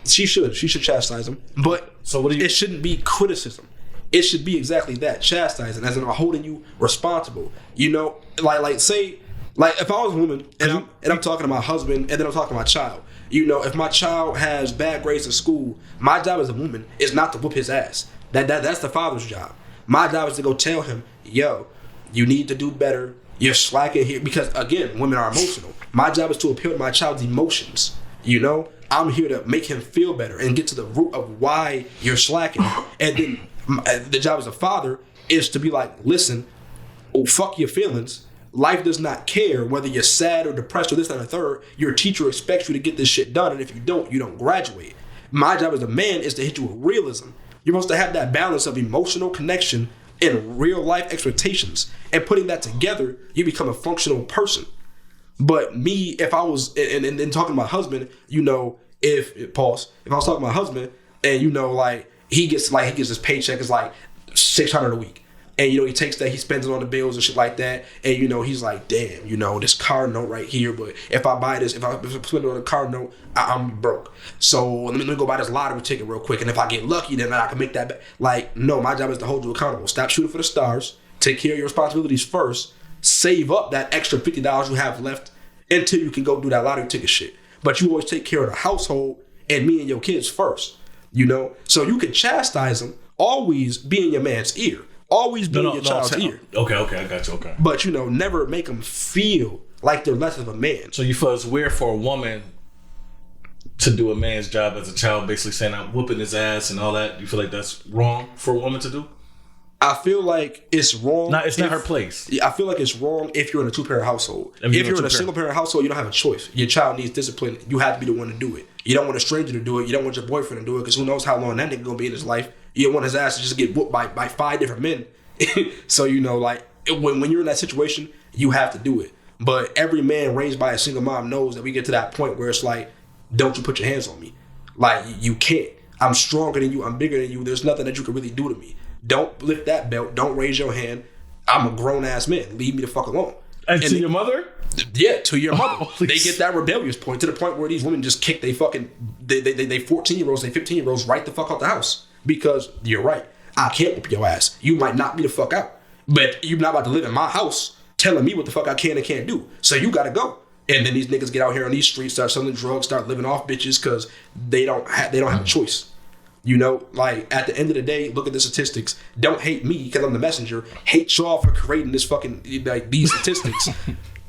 She should chastise him, but so what do you? It shouldn't be criticism. It should be exactly that, chastising, as in holding you responsible. You know, say if I was a woman and I'm talking to my husband and then I'm talking to my child. You know, if my child has bad grades in school, my job as a woman is not to whoop his ass. That's the father's job. My job is to go tell him, yo, you need to do better. You're slacking here. Because, again, women are emotional. My job is to appeal to my child's emotions. You know, I'm here to make him feel better and get to the root of why you're slacking. And then the job as a father is to be like, listen, fuck your feelings. Life does not care whether you're sad or depressed or this, that, and the third. Your teacher expects you to get this shit done, and if you don't graduate. My job as a man is to hit you with realism. You're supposed to have that balance of emotional connection and real life expectations. And putting that together, you become a functional person. But me, if I was, and talking to my husband, you know, if I was talking to my husband, and you know, he gets his paycheck is like $600 a week. And, you know, he takes that, he spends it on the bills and shit like that. And, you know, he's like, damn, you know, this car note right here. But if I buy this, if I spend it on a car note, I'm broke. So let me go buy this lottery ticket real quick. And if I get lucky, then I can make that back. No, my job is to hold you accountable. Stop shooting for the stars. Take care of your responsibilities first. Save up that extra $50 you have left until you can go do that lottery ticket shit. But you always take care of the household and me and your kids first, you know? So you can chastise them, always be in your man's ear. Always be in your child's ear. Okay, I got you, okay. But, you know, never make them feel like they're less of a man. So you feel it's weird for a woman to do a man's job as a child, basically saying I'm whooping his ass and all that? You feel like that's wrong for a woman to do? I feel like it's wrong. It's not her place. I feel like it's wrong if you're in a 2-parent household. If you're in a single-parent household, you don't have a choice. Your child needs discipline. You have to be the one to do it. You don't want a stranger to do it. You don't want your boyfriend to do it because who knows how long that nigga gonna be in his life. You don't want his ass to just get whooped by 5 different men. So, like, when you're in that situation, you have to do it. But every man raised by a single mom knows that we get to that point where it's like, don't you put your hands on me. Like, you can't. I'm stronger than you. I'm bigger than you. There's nothing that you can really do to me. Don't lift that belt. Don't raise your hand. I'm a grown-ass man. Leave me the fuck alone. And to your mother? Yeah, to your mother. They get that rebellious point, to the point where these women just kick they 14-year-olds, they 15-year-olds right the fuck out the house. Because you're right. I can't whoop your ass. You might knock me the fuck out. But you're not about to live in my house telling me what the fuck I can and can't do. So you gotta go. And then these niggas get out here on these streets, start selling drugs, start living off bitches because they don't have a choice. Like, at the end of the day, look at the statistics. Don't hate me because I'm the messenger. Hate y'all for creating this fucking, like, these statistics.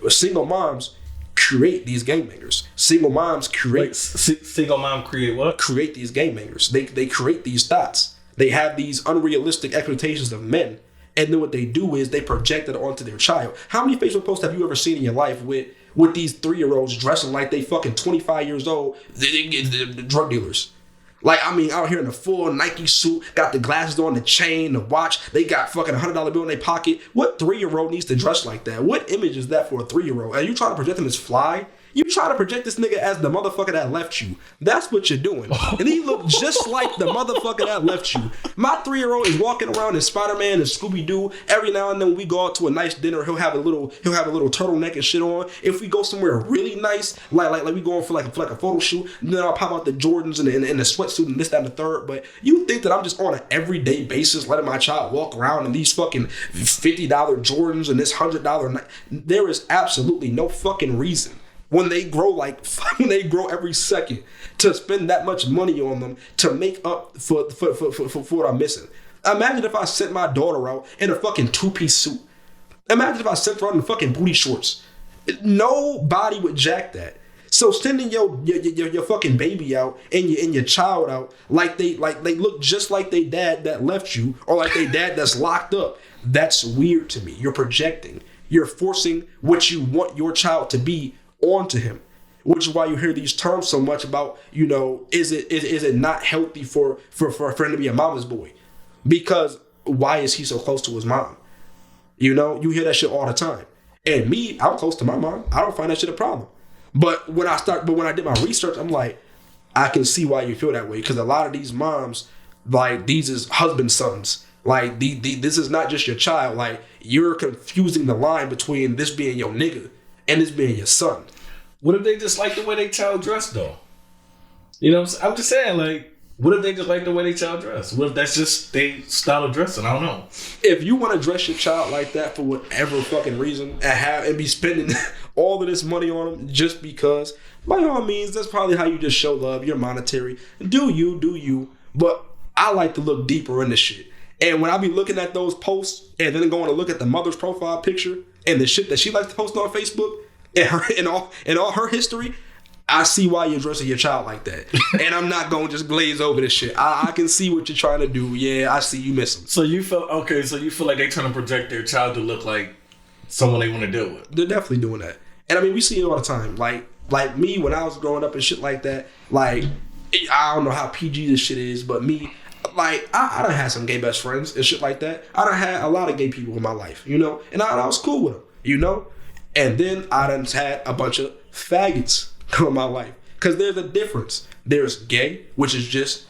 Single moms create these game bangers. Single moms create... Single mom create what? Create these game bangers. They create these thoughts. They have these unrealistic expectations of men. And then what they do is they project it onto their child. How many Facebook posts have you ever seen in your life with these 3-year-olds dressing like they fucking 25 years old, the drug dealers? Like, I mean, out here in the full Nike suit, got the glasses on, the chain, the watch. They got fucking $100 bill in their pocket. What 3-year-old needs to dress like that? What image is that for a 3-year-old? Are you trying to project him as fly? You try to project this nigga as the motherfucker that left you. That's what you're doing. And he looked just like the motherfucker that left you. My 3-year-old is walking around in Spider-Man and Scooby-Doo. Every now and then when we go out to a nice dinner, he'll have a little turtleneck and shit on. If we go somewhere really nice, like we going for like a photo shoot, then I'll pop out the Jordans and the sweatsuit and this, that, and the third. But you think that I'm just on an everyday basis letting my child walk around in these fucking $50 Jordans and this $100 there is absolutely no fucking reason when they grow every second to spend that much money on them to make up for what I'm missing. Imagine if I sent my daughter out in a fucking 2-piece suit. Imagine if I sent her out in fucking booty shorts. Nobody would jack that. So sending your fucking baby out and your child out like they look just like they dad that left you or like they dad that's locked up, that's weird to me. You're projecting. You're forcing what you want your child to be onto him, which is why you hear these terms so much about, is it not healthy for a friend to be a mama's boy? Because why is he so close to his mom? You hear that shit all the time. And me, I'm close to my mom. I don't find that shit a problem. But when I did my research, I'm like, I can see why you feel that way. Because a lot of these moms, like, these is husband sons. Like, this is not just your child. Like, you're confusing the line between this being your nigga and this being your son. What if they just like the way they child dress, though? I'm just saying, like, what if they just like the way they child dress? What if that's just their style of dressing? I don't know. If you want to dress your child like that for whatever fucking reason and be spending all of this money on them just because, by all means, that's probably how you just show love. You're monetary. Do you. But I like to look deeper into shit. And when I be looking at those posts and then going to look at the mother's profile picture and the shit that she likes to post on Facebook and all her history, I see why you're dressing your child like that. And I'm not going to just glaze over this shit. I can see what you're trying to do. Yeah, I see you miss them. So you feel like they're trying to project their child to look like someone they want to deal with. They're definitely doing that. And I mean, we see it all the time. Like me, when I was growing up and shit like that, like, I don't know how PG this shit is, but me, like, I done had some gay best friends and shit like that. I done had a lot of gay people in my life, and I was cool with them, And then I done had a bunch of faggots come in my life. Because there's a difference. There's gay, which is just,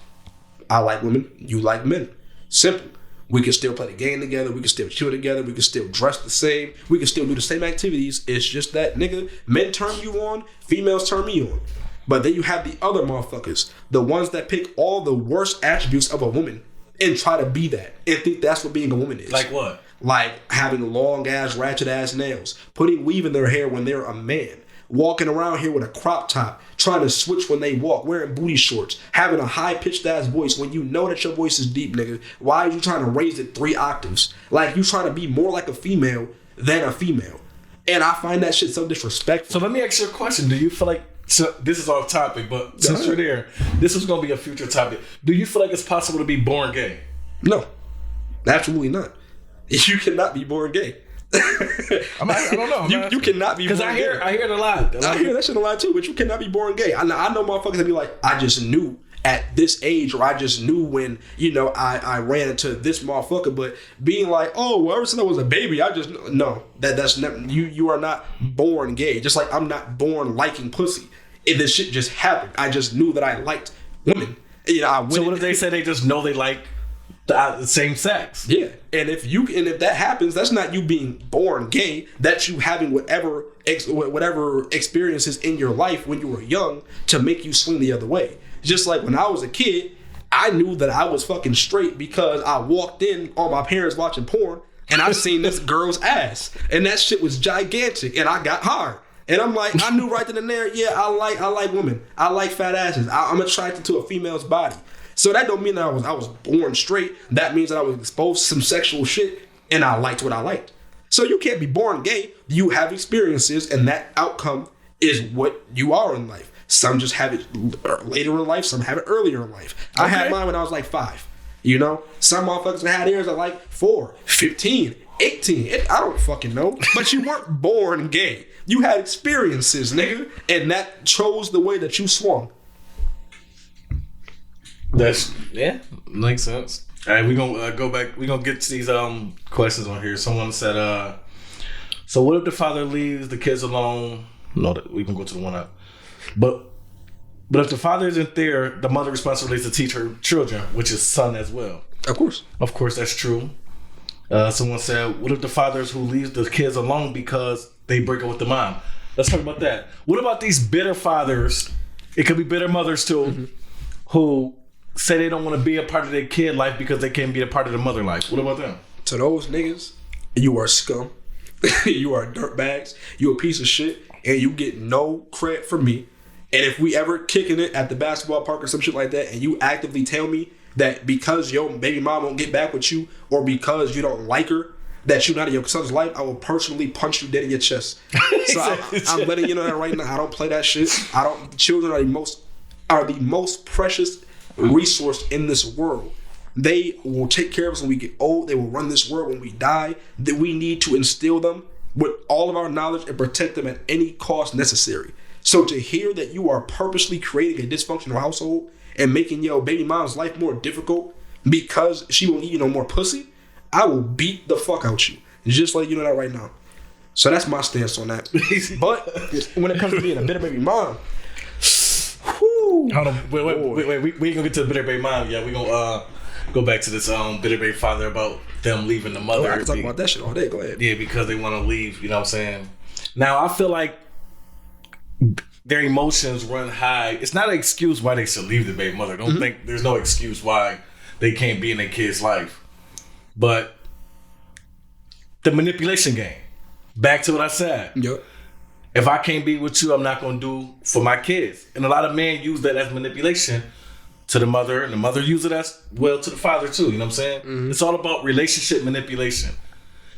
I like women, you like men. Simple. We can still play the game together. We can still chill together. We can still dress the same. We can still do the same activities. It's just that, nigga, men turn you on, females turn me on. But then you have the other motherfuckers, the ones that pick all the worst attributes of a woman and try to be that and think that's what being a woman is. Like what? Like having long ass, ratchet ass nails, putting weave in their hair when they're a man, walking around here with a crop top, trying to switch when they walk, wearing booty shorts, having a high pitched ass voice when you know that your voice is deep, nigga. Why are you trying to raise it 3 octaves? Like you trying to be more like a female than a female. And I find that shit so disrespectful. So let me ask you a question. Do you feel like, so this is off topic, but since you're there, this is going to be a future topic. Do you feel like it's possible to be born gay? No. Absolutely not. You cannot be born gay. I don't know. You cannot be born gay. Because I hear it a lot. I hear that shit a lot too, but you cannot be born gay. I know motherfuckers that be like, I just knew at this age, or I just knew when, I ran into this motherfucker, but being like, oh, well, ever since I was a baby, I just, no, that's never, you are not born gay. Just like I'm not born liking pussy. This shit just happened. I just knew that I liked women. So what if they say they just know they like the same sex? Yeah, and if that happens, that's not you being born gay. That's you having whatever experiences in your life when you were young to make you swing the other way. Just like when I was a kid, I knew that I was fucking straight because I walked in on my parents watching porn and I seen this girl's ass, and that shit was gigantic, and I got hard. And I'm like, I knew right then and there, yeah, I like women. I like fat asses. I'm attracted to a female's body. So that don't mean that I was born straight. That means that I was exposed to some sexual shit and I liked what I liked. So you can't be born gay. You have experiences, and that outcome is what you are in life. Some just have it later in life. Some have it earlier in life. Okay. I had mine when I was like 5. Some motherfuckers had theirs at like 4, 15, 18. I don't fucking know. But you weren't born gay. You had experiences, nigga. And that chose the way that you swung. Makes sense. All right, we're gonna go back. We're gonna get to these questions on here. Someone said, so what if the father leaves the kids alone? No, we can go to the one up. But if the father isn't there, the mother's responsibility is to teach her children, which is son as well. Of course, that's true. Someone said, what if the fathers who leaves the kids alone because they break up with the mom? Let's talk about that. What about these bitter fathers? It could be bitter mothers too, who say they don't want to be a part of their kid life because they can't be a part of the mother life. What about them? To those niggas, you are scum. You are dirtbags. You a piece of shit, and you get no credit from me. And if we ever kicking it at the basketball park or some shit like that, and you actively tell me that because your baby mom won't get back with you, or because you don't like her, that you're not in your son's life, I will personally punch you dead in your chest. So I'm letting you know that right now. I don't play that shit. Children are the most precious resource in this world. They will take care of us when we get old. They will run this world when we die. That we need to instill them with all of our knowledge and protect them at any cost necessary. So to hear that you are purposely creating a dysfunctional household and making your baby mom's life more difficult because she won't eat no more pussy, I will beat the fuck out you. Just let you know that right now. So that's my stance on that. But when it comes to being a bitter baby mom, hold on, wait. We ain't gonna get to the bitter baby mom. Yeah, we gonna go back to this bitter baby father about them leaving the mother. I can talk about that shit all day. Go ahead. Yeah, because they want to leave. You know what I'm saying? Now I feel like their emotions run high. It's not an excuse why they should leave the baby mother. Don't think there's no excuse why they can't be in their kid's life. But the manipulation game. Back to what I said. Yep. If I can't be with you, I'm not going to do for my kids. And a lot of men use that as manipulation to the mother, and the mother uses it as well to the father too. You know what I'm saying? Mm-hmm. It's all about relationship manipulation.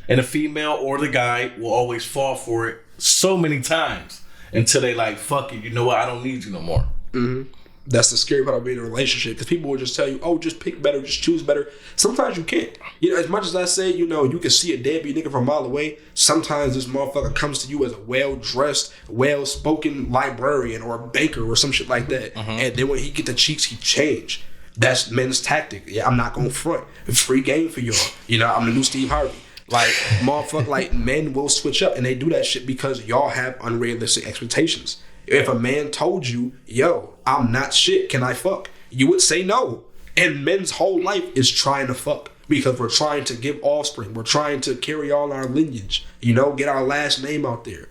And the female or the guy will always fall for it so many times until they like, fuck you, you know what? I don't need you no more. Mm-hmm. That's the scary part of being in a relationship, because people will just tell you, oh, just pick better, just choose better. Sometimes you can't. As much as I say, you can see a deadbeat nigga from a mile away, sometimes this motherfucker comes to you as a well-dressed, well-spoken librarian or a banker or some shit like that. Uh-huh. And then when he get the cheeks, he change. That's men's tactic. Yeah, I'm not gonna front. It's free game for y'all. I'm the new Steve Harvey. Like, motherfucker, like, men will switch up, and they do that shit because y'all have unrealistic expectations. If a man told you, yo, I'm not shit, can I fuck? You would say no. And men's whole life is trying to fuck because we're trying to give offspring. We're trying to carry on our lineage, get our last name out there.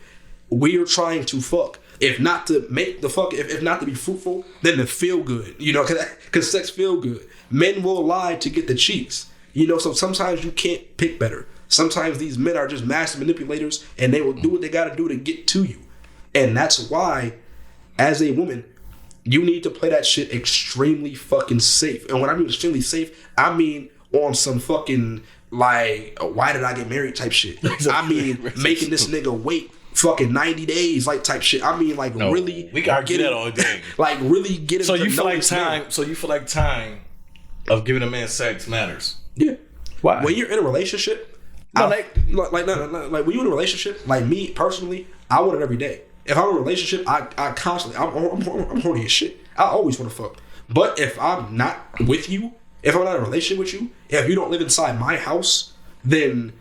We are trying to fuck. If not to make the fuck, if not to be fruitful, then to feel good, because sex feel good. Men will lie to get the cheeks, so sometimes you can't pick better. Sometimes these men are just master manipulators, and they will do what they got to do to get to you. And that's why, as a woman, you need to play that shit extremely fucking safe. And when I mean extremely safe, I mean on some fucking, like, why did I get married type shit. I mean making this nigga wait fucking 90 days like type shit. I mean, like, really. We gotta get that all day. Like, really get it. So you feel like time of giving a man sex matters. Yeah. Why? When you're in a relationship, No, like when you're in a relationship, like me personally, I want it every day. If I'm in a relationship, I constantly, I'm horny as shit. I always want to fuck. But if I'm not with you, if I'm not in a relationship with you, if you don't live inside my house, then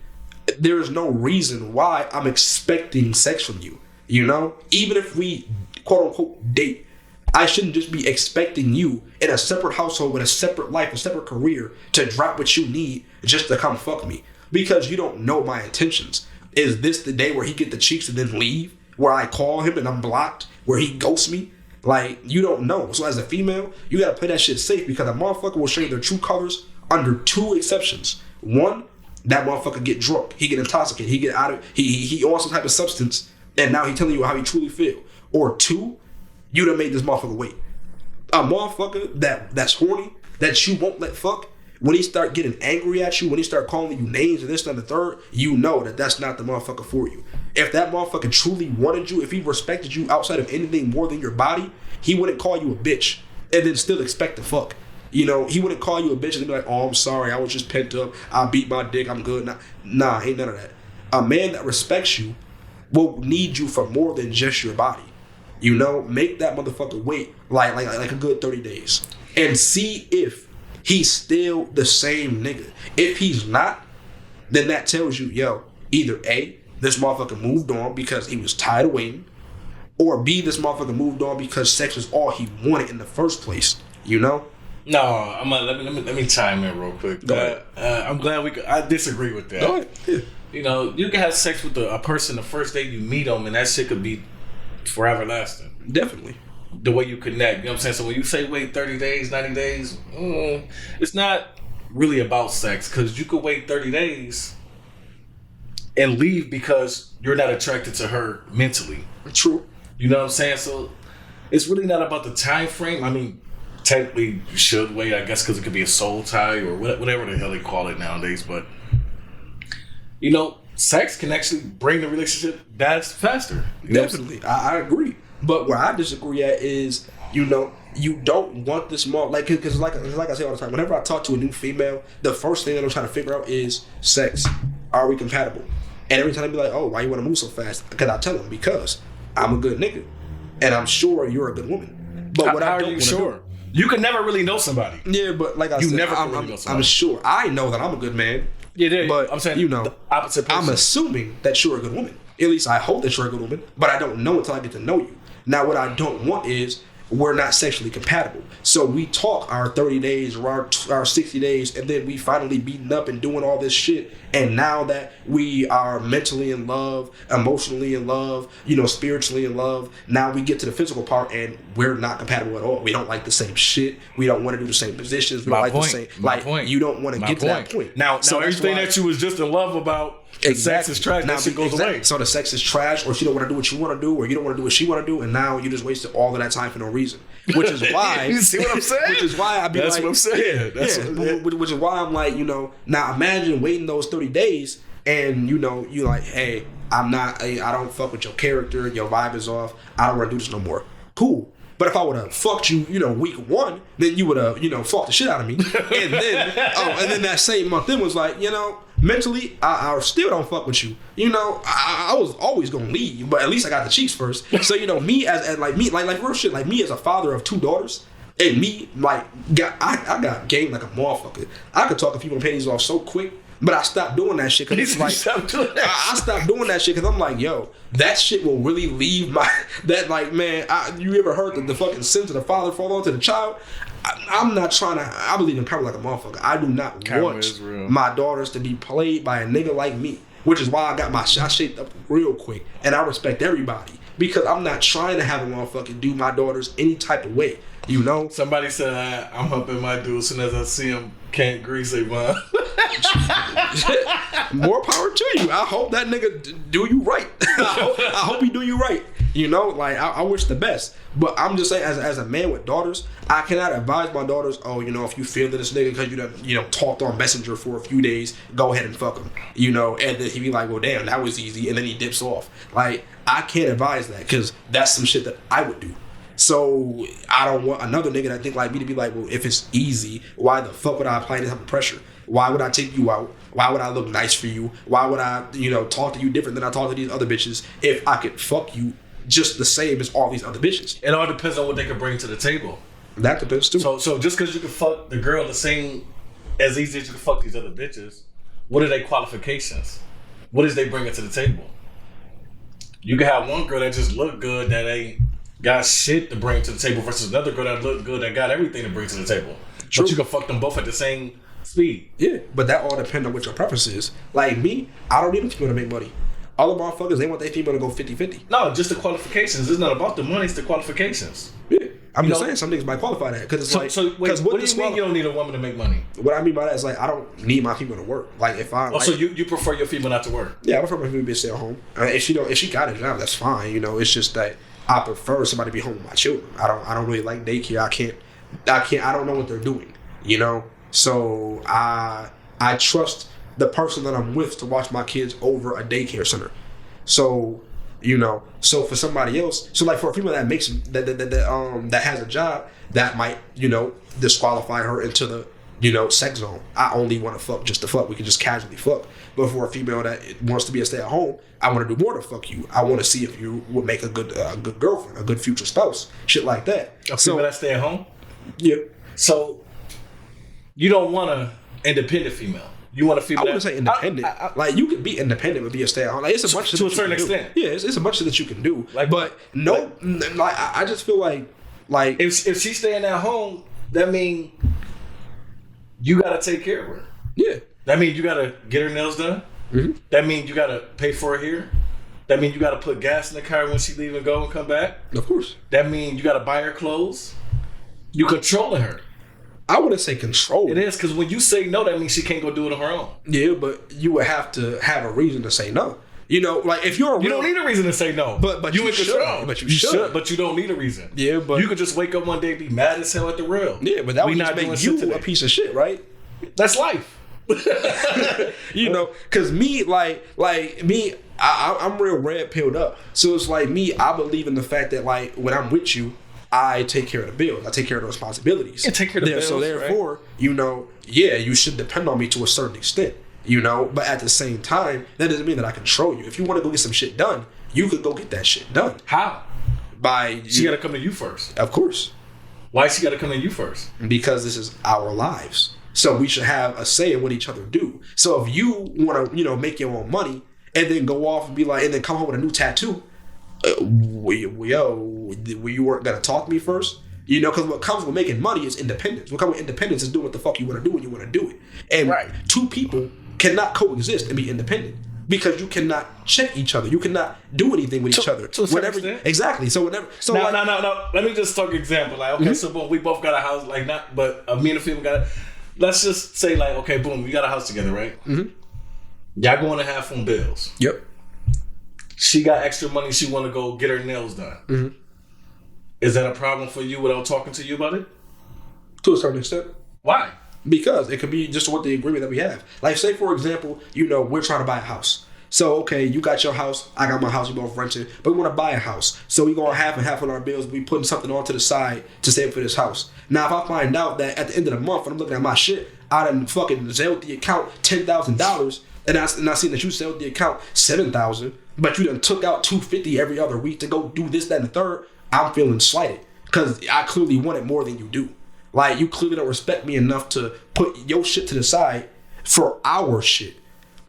there is no reason why I'm expecting sex from you. You know, even if we quote unquote date, I shouldn't just be expecting you in a separate household with a separate life, a separate career to drop what you need just to come fuck me, because you don't know my intentions. Is this the day where he get the cheeks and then leave? Where I call him and I'm blocked? Where he ghosts me? Like, you don't know. So as a female, you gotta play that shit safe, because a motherfucker will show you their true colors under two exceptions. One, that motherfucker get drunk, he get intoxicated, he get out of he on some type of substance, and now he telling you how he truly feel. Or two, you done made this motherfucker wait. A motherfucker that's horny, that you won't let fuck, when he start getting angry at you, when he start calling you names and this and the third, you know that that's not the motherfucker for you. If that motherfucker truly wanted you, if he respected you outside of anything more than your body, he wouldn't call you a bitch and then still expect to fuck. You know, he wouldn't call you a bitch and be like, oh, I'm sorry, I was just pent up, I beat my dick, I'm good. Nah, ain't none of that. A man that respects you will need you for more than just your body. You know, make that motherfucker wait like a good 30 days and see if he's still the same nigga. If he's not, then that tells you, yo, either A, this motherfucker moved on because he was tired of waiting, or B, this motherfucker moved on because sex was all he wanted in the first place. You know? No, let me chime in real quick. I'm glad I disagree with that. Go ahead. Yeah. You know, you can have sex with a person the first day you meet them, and that shit could be forever lasting. Definitely. The way you connect, you know what I'm saying? So when you say wait 30 days, 90 days, it's not really about sex, because you could wait 30 days and leave because you're not attracted to her mentally. True. You know what I'm saying? So it's really not about the time frame. I mean, technically you should wait, I guess, because it could be a soul tie or whatever the hell they call it nowadays. But, you know, sex can actually bring the relationship back faster. Definitely. I agree. But where I disagree at is, you know, you don't want this more, like, because like I say all the time, whenever I talk to a new female, the first thing that I'm trying to figure out is sex. Are we compatible? And every time they be like, oh, why you want to move so fast? Because I tell them, because I'm a good nigga, and I'm sure you're a good woman. But what how I don't are you sure? You can never really know somebody. Yeah, but like I said, never really know somebody. I'm sure. I know that I'm a good man. Yeah, but I'm saying, you know, the opposite person. I'm assuming that you're a good woman. At least I hope that you're a good woman, but I don't know until I get to know you. Now, what I don't want is we're not sexually compatible. So we talk our 30 days or our 60 days, and then we finally beating up and doing all this shit. And now that we are mentally in love, emotionally in love, you know, spiritually in love, now we get to the physical part and we're not compatible at all. We don't like the same shit. We don't want to do the same positions. We don't like the same. Like, you don't want to get to that point. Now everything that you was just in love about, sex is trash. Now, that shit goes away. So the sex is trash, or she don't want to do what you want to do, or you don't want to do what she want to do, and now you just wasted all of that time for no reason. Which is why you see what I'm saying? Which is why I be That's like, what I'm saying. Which is why I'm like, you know, now imagine waiting those 30 days, and you know, you like, hey, I don't fuck with your character, your vibe is off, I don't want to do this no more. Cool. But if I would have fucked you, you know, week one, then you would have, you know, fucked the shit out of me. And then that same month then was like, you know, mentally, I still don't fuck with you. You know, I was always gonna leave, but at least I got the cheeks first. So, you know, me as like real shit, like me as a father of 2 daughters, and me like I got game like a motherfucker. I could talk a people's panties off so quick. But I stopped doing that shit because like I stopped doing that shit because I'm like, yo, that shit will really leave like, man. You ever heard the fucking sins of the father fall onto the child? I'm not trying to. I believe in karma like a motherfucker. I do not want my daughters to be played by a nigga like me, which is why I got my shot shaped up real quick, and I respect everybody because I'm not trying to have a motherfucker do my daughters any type of way. You know, somebody said I'm helping my dude as soon as I see him can't grease a bun. More power to you. I hope that nigga do you right. I hope he do you right. You know, like I wish the best. But I'm just saying, as a man with daughters, I cannot advise my daughters, oh, you know, if you feel that this nigga because you done talked on Messenger for a few days, go ahead and fuck him. You know, and then he be like, well, damn, that was easy, and then he dips off. Like, I can't advise that because that's some shit that I would do. So I don't want another nigga that think like me to be like, well, if it's easy, why the fuck would I apply this type of pressure? Why would I take you out? Why would I look nice for you? Why would I, talk to you different than I talk to these other bitches if I could fuck you just the same as all these other bitches? It all depends on what they can bring to the table. That depends too. So just because you can fuck the girl the same as easy as you can fuck these other bitches, what are their qualifications? What is they bringing to the table? You can have one girl that just look good that ain't got shit to bring to the table versus another girl that look good that got everything to bring to the table. True. But you can fuck them both at the same speed. Yeah, but that all depends on what your preference is. Like me, I don't need a female to make money. All the motherfuckers, they want their female to go 50-50. No, just the qualifications. It's not about the money, it's the qualifications. Yeah. I'm just saying some niggas might qualify that. Because it's wait, what do you mean you don't need a woman to make money? What I mean by that is like, I don't need my female to work. Like if I... so you prefer your female not to work? Yeah, I prefer my female to stay at home. If she got a job, that's fine. It's just that I prefer somebody to be home with my children. I don't really like daycare. I don't know what they're doing. So I trust the person that I'm with to watch my kids over a daycare center. So so for somebody else, so like for a female that makes that has a job, that might disqualify her into the sex zone. I only want to fuck just to fuck. We can just casually fuck. But for a female that wants to be a stay at home, I want to do more to fuck you. I want to see if you would make a good girlfriend, a good future spouse, shit like that. A female that stay at home. Yeah. So you don't want an independent female. You want a female. I wouldn't say independent. Like you can be independent but be a stay at home. Like it's a bunch to a certain extent. Yeah, it's a bunch that you can do. But I just feel like if she's staying at home, that means you gotta take care of her. Yeah. That means you gotta get her nails done. Mm-hmm. That means you gotta pay for her here. That means you gotta put gas in the car when she leave and go and come back. Of course. That means you gotta buy her clothes. You controlling her. I wouldn't say control. It is, because when you say no, that means she can't go do it on her own. Yeah, but you would have to have a reason to say no. Like if you're you don't need a reason to say no. But you in control. But you should. But you don't need a reason. Yeah, but you could just wake up one day and be mad as hell at the real. Yeah, but that would just make you a piece of shit, right? That's life. Because me, me, I'm real red pilled up. So it's like me, I believe in the fact that like when I'm with you, I take care of the bills. I take care of the responsibilities. You take care of the bills. So therefore, right? You should depend on me to a certain extent. But at the same time, that doesn't mean that I control you. If you want to go get some shit done, you could go get that shit done. How? She got to come to you first. Of course. Why she got to come to you first? Because this is our lives. So we should have a say in what each other do. So if you want to, make your own money and then go off and be like, and then come home with a new tattoo, you weren't gonna talk to me first, because what comes with making money is independence. What comes with independence is doing what the fuck you want to do when you want to do it. And right. Two people cannot coexist and be independent because you cannot check each other. You cannot do anything with each other. Exactly. So whenever. So no. Let me just talk an example. Like, okay, so boom, we both got a house. Like, not, but me and the female got. Let's just say, like, okay, boom, we got a house together, right? Mm-hmm. Y'all going to have phone bills. Yep. She got extra money. She want to go get her nails done. Mm-hmm. Is that a problem for you without talking to you about it? To a certain extent. Why? Because it could be just what the agreement that we have. Like, say, for example, we're trying to buy a house. So, okay, you got your house, I got my house, we both renting, but we want to buy a house. So we going half and half on our bills, we putting something onto the side to save for this house. Now, if I find out that at the end of the month, when I'm looking at my shit, I done fucking Zelled the account $10,000, and I seen that you Zelled the account $7,000, but you done took out $250 every other week to go do this, that, and the third, I'm feeling slighted. Because I clearly want it more than you do. Like, you clearly don't respect me enough to put your shit to the side for our shit.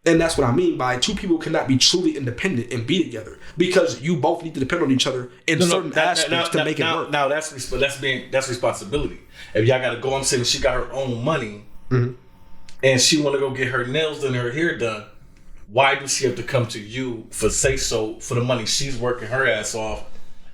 And that's what I mean by two people cannot be truly independent and be together because you both need to depend on each other in certain aspects to make it work. Now that's responsibility. If y'all got to go, I'm saying she got her own money, mm-hmm. and she want to go get her nails done, her hair done. Why does she have to come to you for the money she's working her ass off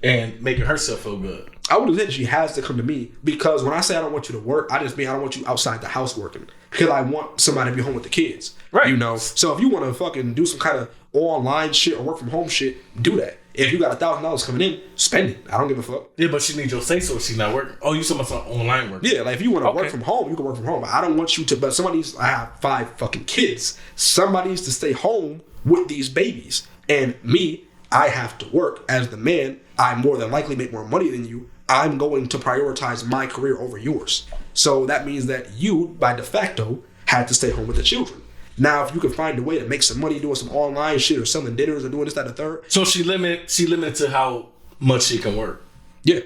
and making herself feel good? I would have said she has to come to me because when I say I don't want you to work, I just mean I don't want you outside the house working because I want somebody to be home with the kids. Right. So if you want to fucking do some kind of online shit or work from home shit, do that. If you got $1,000 coming in, spend it. I don't give a fuck. Yeah, but she needs your say so if she's not working. Oh, you talking about online work? Yeah, like if you want to work from home, you can work from home. But I don't want you to. But I have 5 fucking kids. Somebody needs to stay home with these babies. And me, I have to work as the man. I more than likely make more money than you. I'm going to prioritize my career over yours. So that means that you, by de facto, had to stay home with the children. Now, if you could find a way to make some money doing some online shit or selling dinners or doing this, that, and the third. So she limited to how much she can work. Yeah.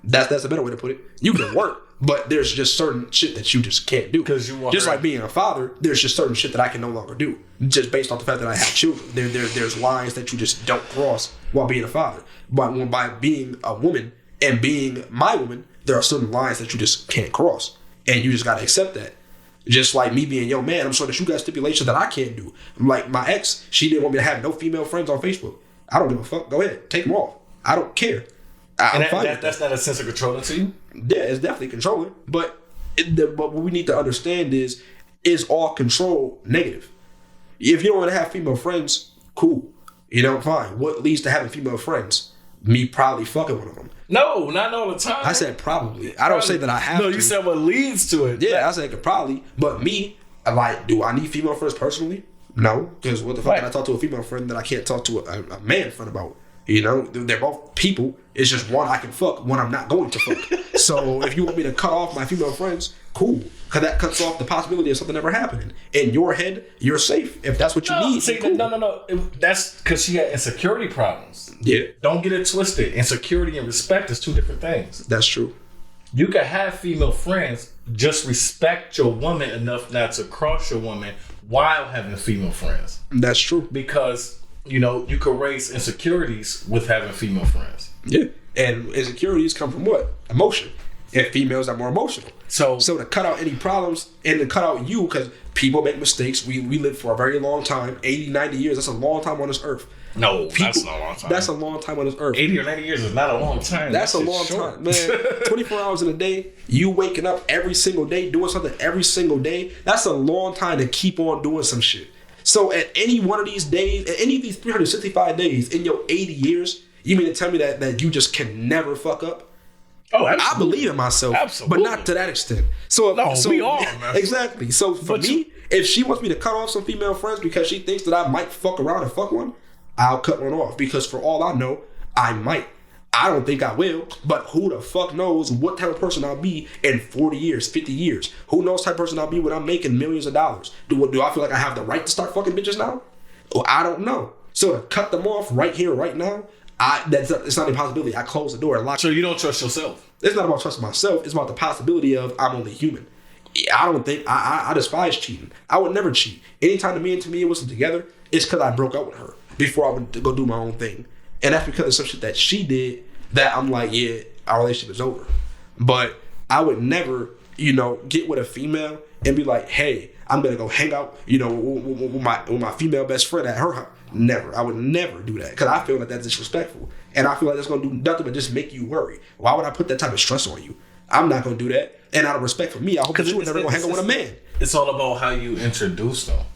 That's a better way to put it. You can work, but there's just certain shit that you just can't do. Because you want just like being a father, there's just certain shit that I can no longer do. Just based on the fact that I have children. There's lines that you just don't cross while being a father. But by being a woman and being my woman, there are certain lines that you just can't cross. And you just gotta accept that. Just like me being your man, I'm sure that you got stipulations that I can't do. Like my ex, she didn't want me to have no female friends on Facebook. I don't give a fuck. Go ahead, take them off. I don't care. That's not a sense of controlling to you? Yeah, it's definitely controlling. But what we need to understand is all control negative? If you don't want to have female friends, cool. You know, fine. What leads to having female friends? Me probably fucking one of them. No, not all the time. I said probably. I don't say that I have to. No, you said what leads to it. Yeah, I said probably. But me, like, do I need female friends personally? No. Because what the fuck can I talk to a female friend that I can't talk to a man friend about? You know, they're both people. It's just one I can fuck, one I'm not going to fuck. So if you want me to cut off my female friends, cool. Because that cuts off the possibility of something ever happening. In your head, you're safe. If that's what you need. See, cool. No. That's because she had insecurity problems. Yeah. Don't get it twisted. Insecurity and respect is two different things. That's true. You can have female friends, just respect your woman enough not to cross your woman while having female friends. That's true. Because, you know, you could raise insecurities with having female friends. Yeah. And insecurities come from what? Emotion. And females are more emotional. So to cut out any problems and to cut out you, because people make mistakes. We live for a very long time. 80, 90 years. That's a long time on this earth. No, that's not a long time. That's a long time on this earth. 80 or 90 years is not a long time. That's a long time, man. 24 hours in a day, you waking up every single day, doing something every single day. That's a long time to keep on doing some shit. So at any one of these days, at any of these 365 days in your 80 years, you mean to tell me that you just can never fuck up? Oh, absolutely. I believe in myself, absolutely, but not to that extent. So we are, man. Exactly. So for me, if she wants me to cut off some female friends because she thinks that I might fuck around and fuck one, I'll cut one off, because for all I know, I might. I don't think I will, but who the fuck knows what type of person I'll be in 40 years, 50 years? Who knows what type of person I'll be when I'm making millions of dollars? Do I feel like I have the right to start fucking bitches now? Well, I don't know. So to cut them off right here, right now, it's not a possibility. I close the door and lock. So you don't trust yourself? It's not about trusting myself. It's about the possibility of I'm only human. I don't think, I despise cheating. I would never cheat. Anytime me and Tamia wasn't together, it's because I broke up with her before I would go do my own thing. And that's because of some shit that she did that I'm like, yeah, our relationship is over. But I would never, get with a female and be like, hey, I'm going to go hang out, with my female best friend at her house. Never. I would never do that, because I feel like that's disrespectful. And I feel like that's going to do nothing but just make you worry. Why would I put that type of stress on you? I'm not going to do that. And out of respect for me, I hope that you would never go hang out with a man. It's all about how you introduce them.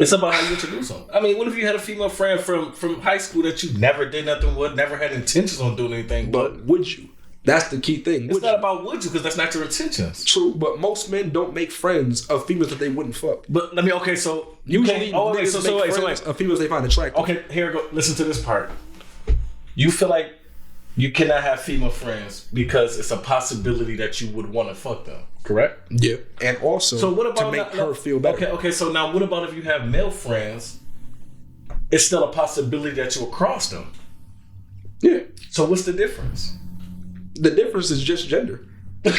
It's about how you introduce them. I mean, what if you had a female friend from high school that you never did nothing with, never had intentions on doing anything with? But would you? That's the key thing. It's not about would you, because that's not your intentions. True, but most men don't make friends of females that they wouldn't fuck. But so usually friends of females they find attractive. Okay, here we go. Listen to this part. You feel like you cannot have female friends because it's a possibility that you would want to fuck them, correct? Yeah, and also to make her feel better. Okay. So now, what about if you have male friends? It's still a possibility that you'll cross them. Yeah. So what's the difference? The difference is just gender. The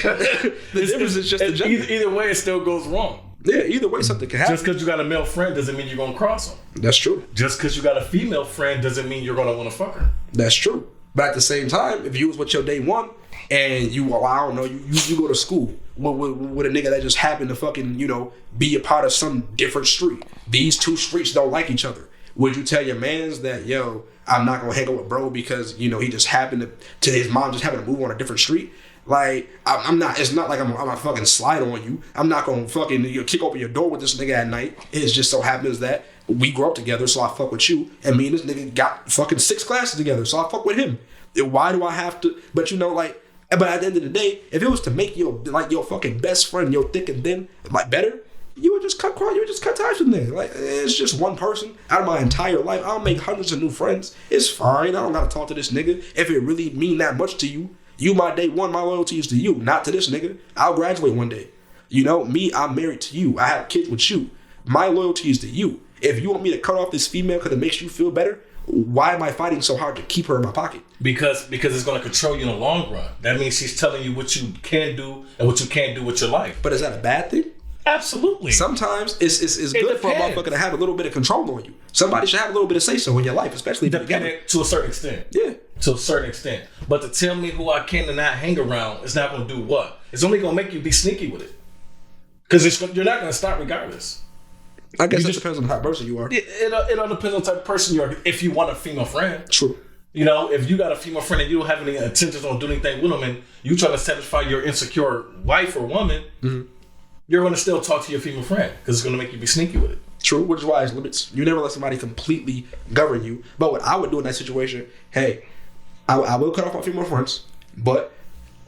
difference is just the gender. Either way, it still goes wrong. Yeah, either way, something can happen. Just because you got a male friend doesn't mean you're going to cross them. That's true. Just because you got a female friend doesn't mean you're going to want to fuck her. That's true. But at the same time, if you was with your day one and you go to school with a nigga that just happened to fucking, be a part of some different street. These two streets don't like each other. Would you tell your mans that, I'm not gonna hang out with bro because, he just happened to his mom just happened to move on a different street? Like, I'm not, it's not like I'm gonna fucking slide on you. I'm not gonna fucking kick open your door with this nigga at night. It just so happens that we grew up together, so I fuck with you. And me and this nigga got fucking 6 classes together, so I fuck with him. Why do I have to? But but at the end of the day, if it was to make your fucking best friend, your thick and thin, better, you would just cut ties with them. Like, it's just one person out of my entire life. I'll make hundreds of new friends. It's fine. I don't gotta talk to this nigga. If it really mean that much to you, you my day one, my loyalty is to you, not to this nigga. I'll graduate one day. You know, me, I'm married to you. I have kids with you. My loyalty is to you. If you want me to cut off this female because it makes you feel better, why am I fighting so hard to keep her in my pocket? Because it's going to control you in the long run. That means she's telling you what you can do and what you can't do with your life. But is that a bad thing? Absolutely. Sometimes it's good for a motherfucker to have a little bit of control on you. Somebody should have a little bit of say so in your life, especially if you're together. To a certain extent. Yeah. To a certain extent. But to tell me who I can and not hang around is not going to do what? It's only going to make you be sneaky with it. Because you're not going to stop regardless. I guess it depends on the type of person you are. It all depends on the type of person you are. If you want a female friend. True. You know, if you got a female friend and you don't have any intentions on doing anything with them and you try to satisfy your insecure wife or woman, you're going to still talk to your female friend because it's going to make you be sneaky with it. True, which is why it's limits. You never let somebody completely govern you. But what I would do in that situation, hey, I will cut off my female friends, but,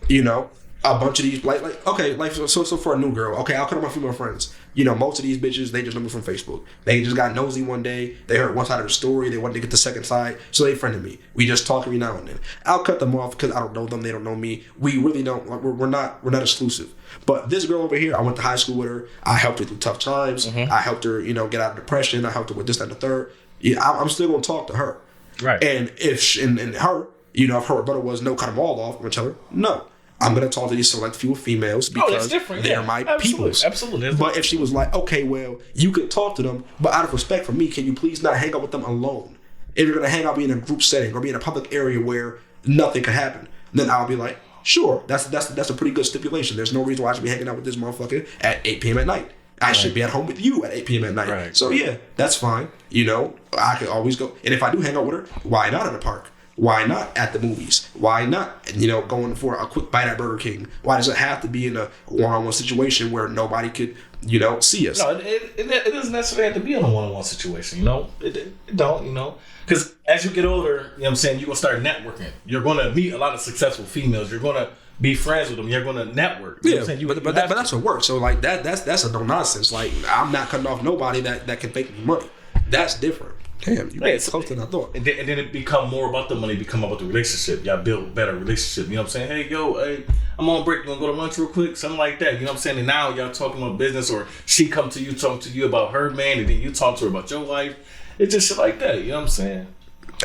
you know, a bunch of these, so for a new girl, okay, I'll cut off my female friends. You know, most of these bitches, they just know me from Facebook. They just got nosy one day. They heard one side of the story. They wanted to get the second side, so they friended me. We just talk every now and then. I'll cut them off because I don't know them. They don't know me. We really don't. We're not exclusive. But this girl over here, I went to high school with her. I helped her through tough times. I helped her, you know, get out of depression. I helped her with this, that, and the third. Yeah, I'm still gonna talk to her. Right. And if her, you know, if her brother was no, cut them all off, I'm gonna tell her no. I'm going to talk to these select few females because they're my peoples. Absolutely. But if she was like, okay, well, you could talk to them, but out of respect for me, can you please not hang out with them alone? If you're going to hang out, be in a group setting or be in a public area where nothing could happen, then I'll be like, sure, that's a pretty good stipulation. There's no reason why I should be hanging out with this motherfucker at 8 p.m. at night. I should be at home with you at 8 p.m. at night. Right. So yeah, that's fine. You know, I could always go. And if I do hang out with her, why not in the park? Why not at the movies? Why not, you know, going for a quick bite at Burger King? Why does it have to be in a one-on-one situation where nobody could, you know, see us? No, it doesn't necessarily have to be in a one-on-one situation, you know? It don't, you know? Because as you get older, you know what I'm saying, you're going to start networking. You're going to meet a lot of successful females. You're going to be friends with them. You're going to network. You know what I'm saying? But that's what works. So, like, that's a no-nonsense. Like, I'm not cutting off nobody that can make me money. That's different. Damn, you it's closer than I thought. And then it become more about the money, become about the relationship. Y'all build better relationship. You know what I'm saying? Hey, I'm on break. You want to go to lunch real quick? Something like that. You know what I'm saying? And now y'all talking about business, or she come to you, talking to you about her man, and then you talk to her about your wife. It's just shit like that. You know what I'm saying?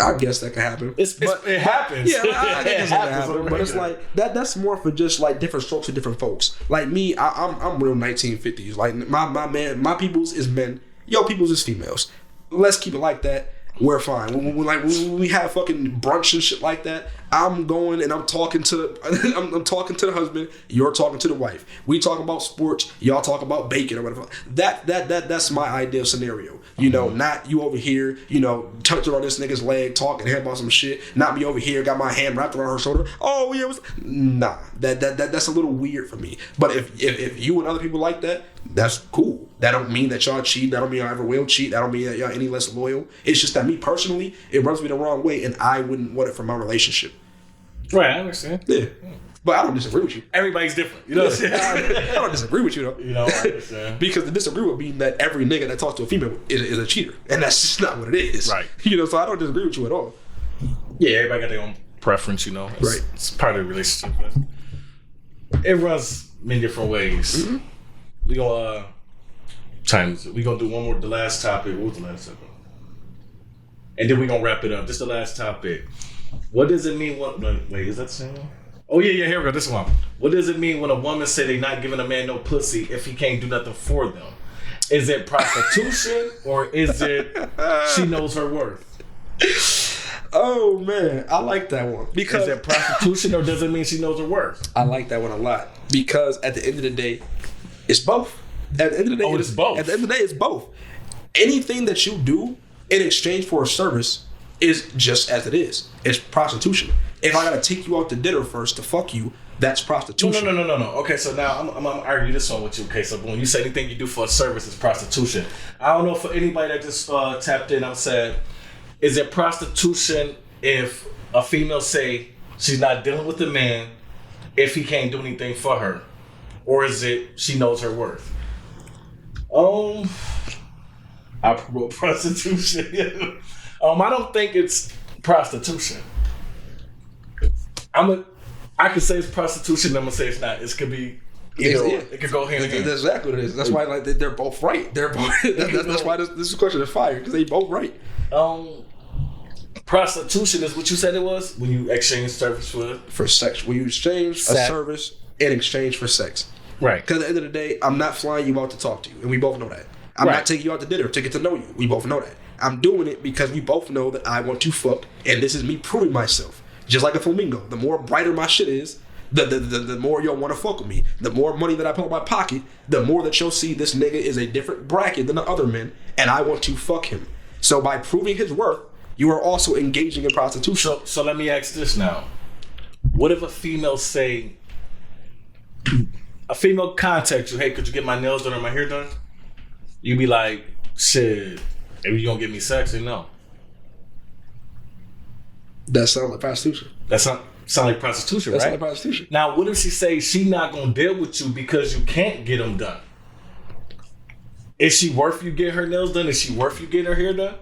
I guess that can happen. It happens. Yeah, I guess that can happen. But it's like that's more for just like different strokes for different folks. Like me, I'm real 1950s. Like my peoples is men. Your peoples is females. Let's keep it like that. We're fine. When we have fucking brunch and shit like that, I'm going and I'm talking to I'm talking to the husband. You're talking to the wife. We talk about sports. Y'all talk about bacon or whatever. That's my ideal scenario. You know, not you over here. You know, touching on this nigga's leg, talking to him about some shit. Not me over here, got my hand wrapped around her shoulder. Oh yeah, nah. That's a little weird for me. But if you and other people like that, that's cool. That don't mean that y'all cheat. That don't mean y'all ever will cheat. That don't mean that y'all any less loyal. It's just that me personally, it rubs me the wrong way, and I wouldn't want it for my relationship. Right, I understand. Yeah. But I don't disagree with you. Everybody's different. You know what I'm saying? I don't disagree with you, though. You know, I understand. Because the disagree would mean that every nigga that talks to a female is a cheater. And that's just not what it is. Right. You know, so I don't disagree with you at all. Yeah, everybody got their own preference, you know. Right. It's part of the relationship. It runs many different ways. Mm-hmm. We gonna do one more, the last topic. What was the last topic? And then we gonna wrap it up. This is the last topic. What does it mean? Wait, is that the same one? Oh yeah, here we go. This one. What does it mean when a woman say they not giving a man no pussy if he can't do nothing for them? Is it prostitution or is it she knows her worth? Oh man, I like that one. Because is it prostitution or does it mean she knows her worth? I like that one a lot because at the end of the day, it's both. At the end of the day, it's both. At the end of the day, it's both. Anything that you do in exchange for a service is just as it is. It's prostitution. If I gotta take you out to dinner first to fuck you, that's prostitution. No. Okay, so now I'm gonna argue this one with you. Okay, so when you say anything you do for a service is prostitution. I don't know for anybody that just tapped in, I'm saying, is it prostitution if a female say she's not dealing with a man if he can't do anything for her? Or is it she knows her worth? I promote prostitution. I don't think it's prostitution. I could say it's prostitution. I'm gonna say it's not. It could be It could go hand in hand. That's exactly what it is. That's why like they're both right. They're both. That's why this question is fire because they both right. Prostitution is what you said it was when you exchange service for sex. When you exchange a service in exchange for sex. Right. Because at the end of the day, I'm not flying you out to talk to you, and we both know that. I'm not taking you out to dinner to get to know you. We both know that. I'm doing it because we both know that I want to fuck, and this is me proving myself. Just like a flamingo. The more brighter my shit is, the more you'll want to fuck with me. The more money that I put in my pocket, the more that you'll see this nigga is a different bracket than the other men, and I want to fuck him. So by proving his worth, you are also engaging in prostitution. So let me ask this now. What if a female contact you, hey, could you get my nails done or my hair done? You be like, shit, if you gonna give me sex, no. That sounds like prostitution. That sound like prostitution, right? That sounds like prostitution. Now, what if she say she not gonna deal with you because you can't get them done? Is she worth you getting her nails done? Is she worth you getting her hair done?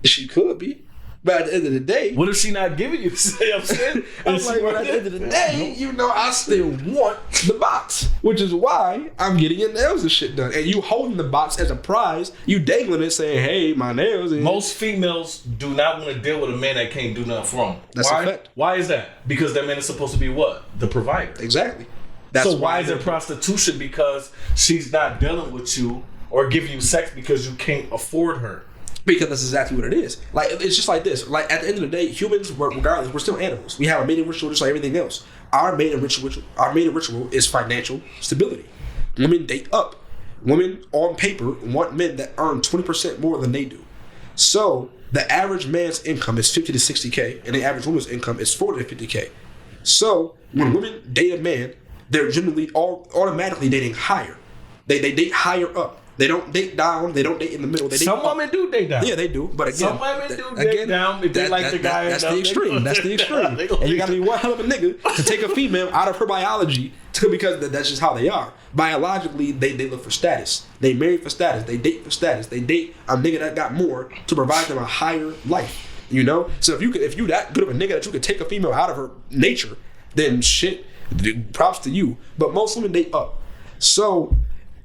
She could be. But at the end of the day... What if she not giving you? You know what I'm saying? I'm like, but at the end of the day, I still want the box. Which is why I'm getting your nails and shit done. And you holding the box as a prize, you dangling it saying, hey, my nails. Most females do not want to deal with a man that can't do nothing for them. That's a fact. Why is that? Because that man is supposed to be what? The provider. Exactly. So why is it prostitution? Because she's not dealing with you or giving you sex because you can't afford her. Because that's exactly what it is. Like, it's just like this. Like, at the end of the day, humans, regardless, we're still animals. We have a mating ritual just like everything else. Our mating ritual is financial stability. Women date up. Women, on paper, want men that earn 20% more than they do. So, the average man's income is 50 to 60K, and the average woman's income is 40 to 50K. So, when women date a man, they're generally automatically dating higher. They date higher up. They don't date down. They don't date in the middle. They date Some women do date down. Yeah, they do. But again, some women do date down if they like the guy. That's the extreme. That's the extreme. And you got to be one hell of a nigga to take a female out of her biology because that's just how they are. Biologically, they look for status. They marry for status. They date for status. They date a nigga that got more to provide them a higher life. You know. So if you that good of a nigga that you could take a female out of her nature, then shit, props to you. But most women date up. So.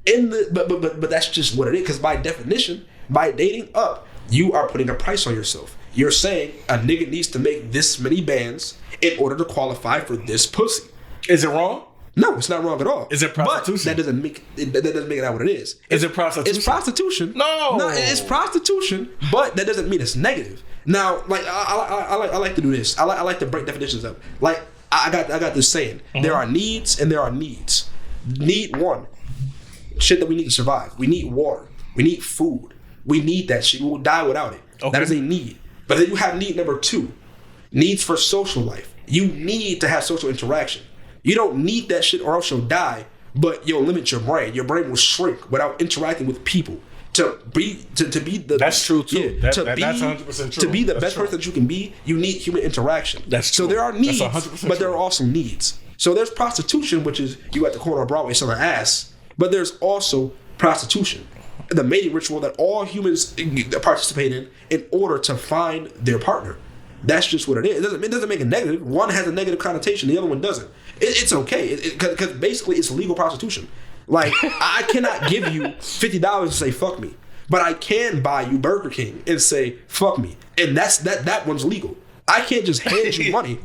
But that's just what it is. Because by definition, by dating up, you are putting a price on yourself. You're saying a nigga needs to make this many bands in order to qualify for this pussy. Is it wrong? No, it's not wrong at all. Is it prostitution? But that doesn't make it not what it is. Is it prostitution? It's prostitution. No, it's prostitution. But that doesn't mean it's negative. Now, like I like to do this. I like to break definitions up. Like I got this saying: there are needs and there are needs. Need one. Shit that we need to survive. We need water. We need food. We need that shit. We will die without it. Okay. That is a need. But then you have need number 2. Needs for social life. You need to have social interaction. You don't need that shit or else you'll die, but you'll limit your brain. Your brain will shrink without interacting with people. To be the That's true too. Yeah, that's 100% true. To be the best person that you can be, you need human interaction. That's true. So there are needs, but there true. are also needs. So there's prostitution, which is you at the corner of Broadway selling ass. But there's also prostitution, the mating ritual that all humans participate in order to find their partner. That's just what it is. It doesn't make it negative. One has a negative connotation, the other one doesn't. It's okay because basically it's legal prostitution. Like I cannot give you $50 to say fuck me, but I can buy you Burger King and say fuck me, and that one's legal. I can't just hand you money.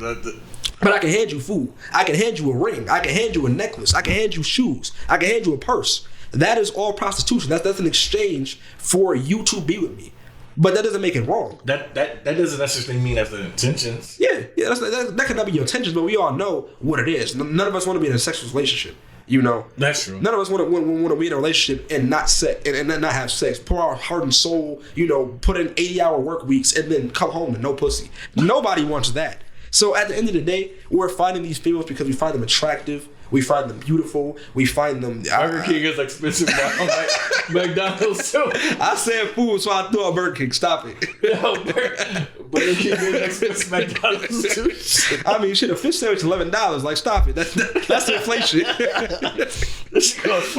But I can hand you food. I can hand you a ring. I can hand you a necklace. I can hand you shoes. I can hand you a purse. That is all prostitution. That's an exchange for you to be with me. But that doesn't make it wrong. That doesn't necessarily mean that's the intentions. Yeah, that could not be your intentions, but we all know what it is. None of us want to be in a sexual relationship. You know, that's true. None of us want to be in a relationship and not not have sex. Pour our heart and soul. You know, put in 80-hour work weeks and then come home with no pussy. Nobody wants that. So at the end of the day, we're finding these females because we find them attractive, we find them beautiful, we find them... Burger King is expensive now, like McDonald's too. I said food, so I threw out Burger King. Stop it. Yo, Burger King is expensive, McDonald's too. I mean, shit, a fish sandwich $11. Like, stop it. That's inflation. She goes,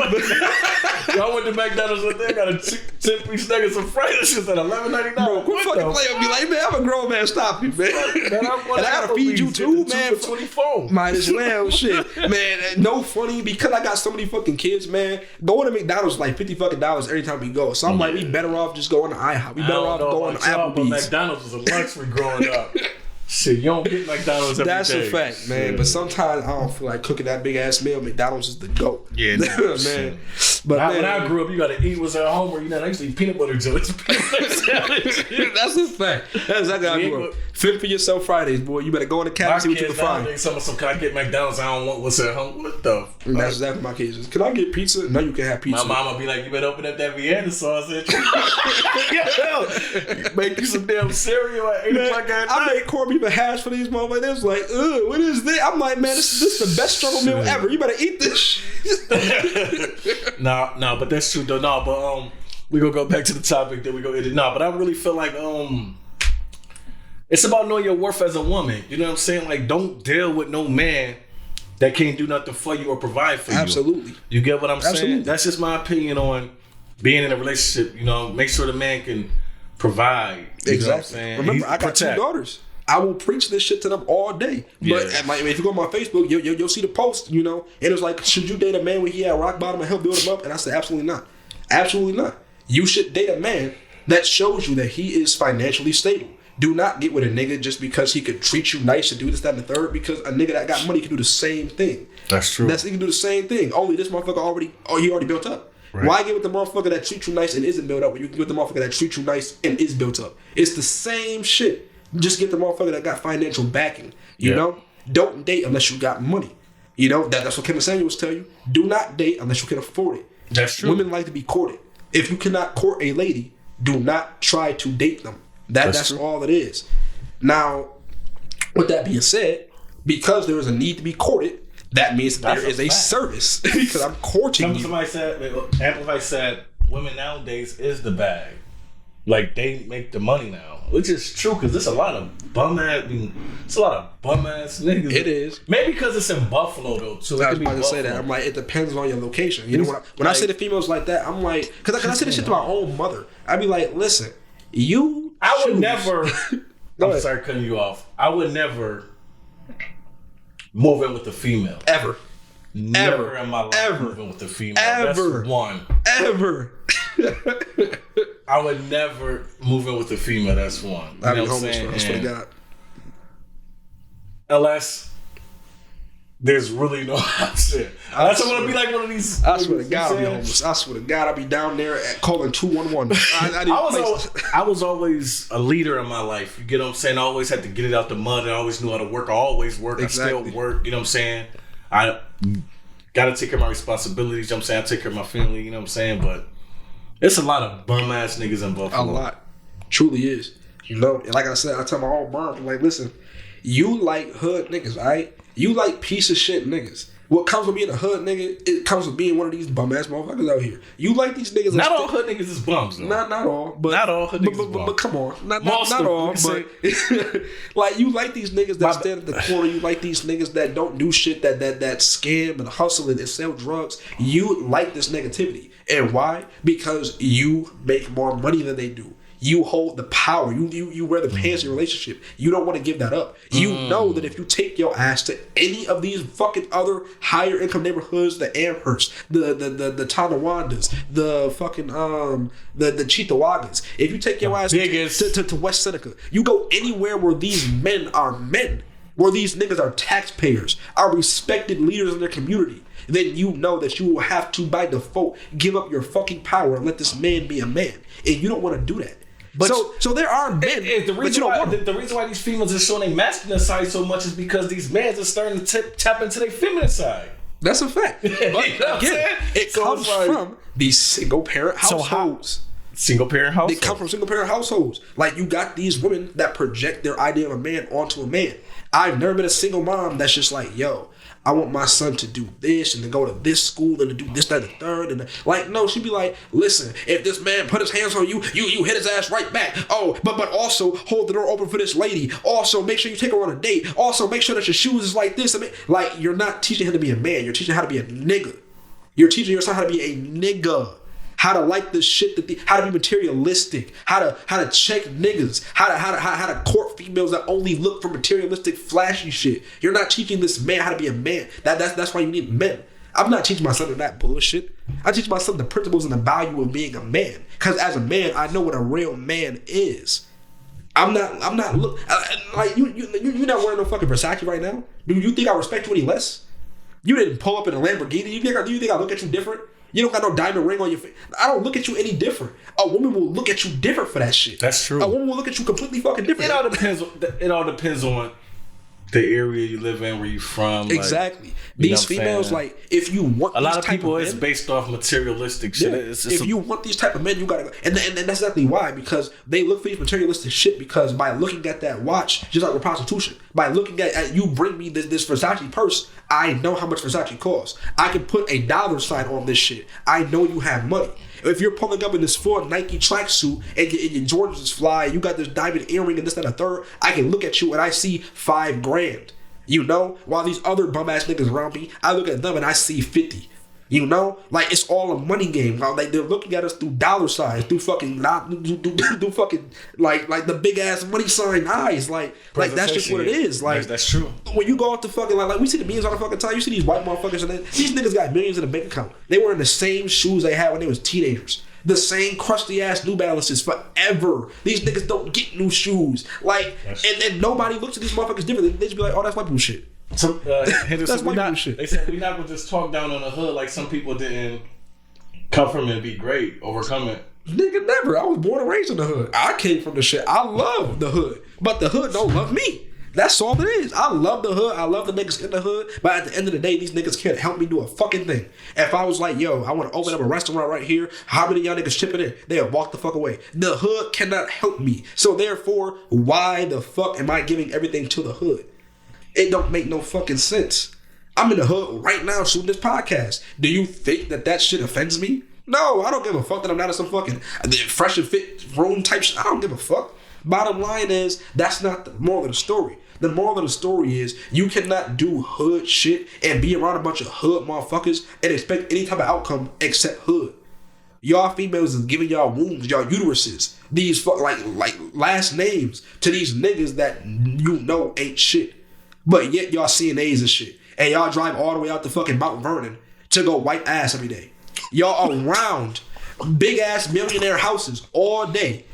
y'all went to McDonald's and they got a 10-piece nuggets and fries. This shit's at $11.99. Bro, quit fucking playing with me like, man, I'm a grown man. Stop you, man. And I gotta feed you too, man. 24. Might as well, shit, man. No funny because I got so many fucking kids, man. Going to McDonald's is like $50 fucking every time we go. So I'm like, we better off just going to IHOP. We better off going to Applebee's. But McDonald's was a luxury growing up. Shit, you don't get McDonald's every day. That's a fact, man. Yeah. But sometimes I don't feel like cooking that big ass meal. McDonald's is the GOAT. Yeah, man. But when I grew up, you gotta eat what's at home, or I used to eat peanut butter jelly. That's a fact. That's exactly how I grew up. Fit for yourself Fridays, boy. You better go in the cat and see what you can find. So can I get McDonald's? I don't want what's at home. What the fuck? That's exactly my kids. Can I get pizza? No, you can have pizza. My mama be like, you better open up that Vienna sauce. Make you some damn cereal at 8 o'clock at night. I made corned beef and hash for these motherfuckers. Like, what is this? I'm like, man, this is the best struggle meal ever. You better eat this shit. No, but that's true though. No, but we gonna go back to the topic that we go into. No, but I really feel like it's about knowing your worth as a woman. You know what I'm saying? Like, don't deal with no man that can't do nothing for you or provide for you. Absolutely. You get what I'm saying? That's just my opinion on being in a relationship. You know, make sure the man can provide. Exactly. Know what I'm saying? Remember, I got 2 daughters. I will preach this shit to them all day. But if you go on my Facebook, you'll see the post, and it was like, should you date a man when he at rock bottom and help build him up? And I said, absolutely not. Absolutely not. You should date a man that shows you that he is financially stable. Do not get with a nigga just because he could treat you nice and do this, that, and the third, because a nigga that got money can do the same thing. That's true. He can do the same thing. Only this motherfucker he already built up. Right. Why get with the motherfucker that treats you nice and isn't built up when you get with the motherfucker that treats you nice and is built up? It's the same shit. Just get the motherfucker that got financial backing. You know? Don't date unless you got money. That's what Kevin Samuels tell you. Do not date unless you can afford it. That's true. Women like to be courted. If you cannot court a lady, do not try to date them. That's all it is. Now, with that being said, because there is a need to be courted, that means there is a service because I'm courting you. Somebody said, Amplify said, women nowadays is the bag. Like, they make the money now, which is true because there's a lot of bum ass niggas. It is. Maybe because it's in Buffalo though too. I was about to say that. I'm like, it depends on your location. When I say the females like that, I'm like, because I say this shit to my own mother. I'd be like, listen, I would never. I'm sorry, cutting you off. I would never move in with a female. Ever. Never in my life move in with a female. Ever. That's one. Ever. I would never move in with a female. That's one. I'd be homeless for I swear to God. Unless there's really no option. Unless I want to be like one of these. I swear to God, I'll be homeless. I swear to God, I'll be down there calling 211. I was always a leader in my life. You get what I'm saying? I always had to get it out the mud. I always knew how to work. I always work. Exactly. I still work. You know what I'm saying? I got to take care of my responsibilities. You know what I'm saying? I take care of my family. You know what I'm saying? But it's a lot of bum ass niggas in Buffalo. A lot. Truly is. And like I said, I tell my whole burn, I'm like, listen, you like hood niggas, all right? You like piece of shit niggas. What comes with being a hood nigga, it comes with being one of these bum ass motherfuckers out here. You like these niggas. Not all hood niggas is bums, though. Not all. But, not all hood niggas is bums. But come on. Not all. But like, you like these niggas that stand at the corner. You like these niggas that don't do shit, that scam and hustle and sell drugs. You like this negativity. And why? Because you make more money than they do. You hold the power. You wear the pants in your relationship. You don't want to give that up. You know that if you take your ass to any of these fucking other higher income neighborhoods, the Amherst, the Tonawandas, the fucking the Cheektowagas, if you take your ass to West Seneca, you go anywhere where these men are men, where these niggas are taxpayers, are respected leaders in their community, then you know that you will have to, by default, give up your fucking power and let this man be a man. And you don't want to do that. But so there are men, the reason why these females are showing their masculine side so much is because these men are starting to tap into their feminine side. That's a fact. But again, it comes from these single parent households. Single parent households. They come from single parent households. Like, you got these women that project their idea of a man onto a man. I've never been a single mom that's just like, yo, I want my son to do this and to go to this school and to do this, that, and the third. And no, she'd be like, listen, if this man put his hands on you, you hit his ass right back. Oh, but also hold the door open for this lady. Also, make sure you take her on a date. Also, make sure that your shoes is like this. I mean, like, you're not teaching him to be a man. You're teaching him how to be a nigga. You're teaching your son how to be a nigga. How to like the shit how to be materialistic, how to check niggas, how to court females that only look for materialistic, flashy shit. You're not teaching this man how to be a man. That's why you need men. I'm not teaching my son that bullshit. I teach my son the principles and the value of being a man. Because as a man, I know what a real man is. I'm not like you're not wearing no fucking Versace right now. Do you think I respect you any less? You didn't pull up in a Lamborghini. Do you think I look at you different? You don't got no diamond ring on your face. I don't look at you any different. A woman will look at you different for that shit. That's true. A woman will look at you completely fucking different. It all depends on the area you live in, where you from. Exactly. Like, these females, like, if you want a lot of people, it's based off materialistic shit. Yeah. If you want these type of men, you gotta go. And that's exactly why, because they look for these materialistic shit. Because by looking at that watch, just like with prostitution, by looking at you bring me this Versace purse, I know how much Versace costs. I can put a dollar sign on this shit. I know you have money. If you're pulling up in this full Nike tracksuit and your Jordans is fly, you got this diamond earring and this, that, and a third, I can look at you and I see $5,000. You know? While these other bum ass niggas around me, I look at them and I see 50. You know? Like, it's all a money game. Like, they're looking at us through dollar signs, through fucking, through fucking, like the big ass money sign eyes. Like that's just what it is. Like, that's true. When you go out to fucking, like we see the memes all the fucking time. You see these white motherfuckers, and these niggas got millions in a bank account. They were in the same shoes they had when they was teenagers. The same crusty ass New Balances forever. These niggas don't get new shoes. Like, and nobody looks at these motherfuckers differently. They just be like, oh, that's white people shit. So, that's white people shit. They said we're not gonna just talk down on the hood like some people didn't come from it and be great, overcome it. Nigga, never. I was born and raised in the hood. I came from the shit. I love the hood, but the hood don't love me. That's all it is. I love the hood. I love the niggas in the hood. But at the end of the day, these niggas can't help me do a fucking thing. If I was like, yo, I want to open up a restaurant right here, how many of y'all niggas chipping in? They'll walk the fuck away. The hood cannot help me. So therefore, why the fuck am I giving everything to the hood? It don't make no fucking sense. I'm in the hood right now shooting this podcast. Do you think that shit offends me? No, I don't give a fuck that I'm not in some fucking fresh and fit room type shit. I don't give a fuck. Bottom line is, that's not the moral of the story. The moral of the story is, you cannot do hood shit and be around a bunch of hood motherfuckers and expect any type of outcome except hood. Y'all females is giving y'all wombs, y'all uteruses, these like last names to these niggas that you know ain't shit. But yet y'all CNAs and shit. And y'all drive all the way out to fucking Mount Vernon to go wipe ass every day. Y'all around big ass millionaire houses all day.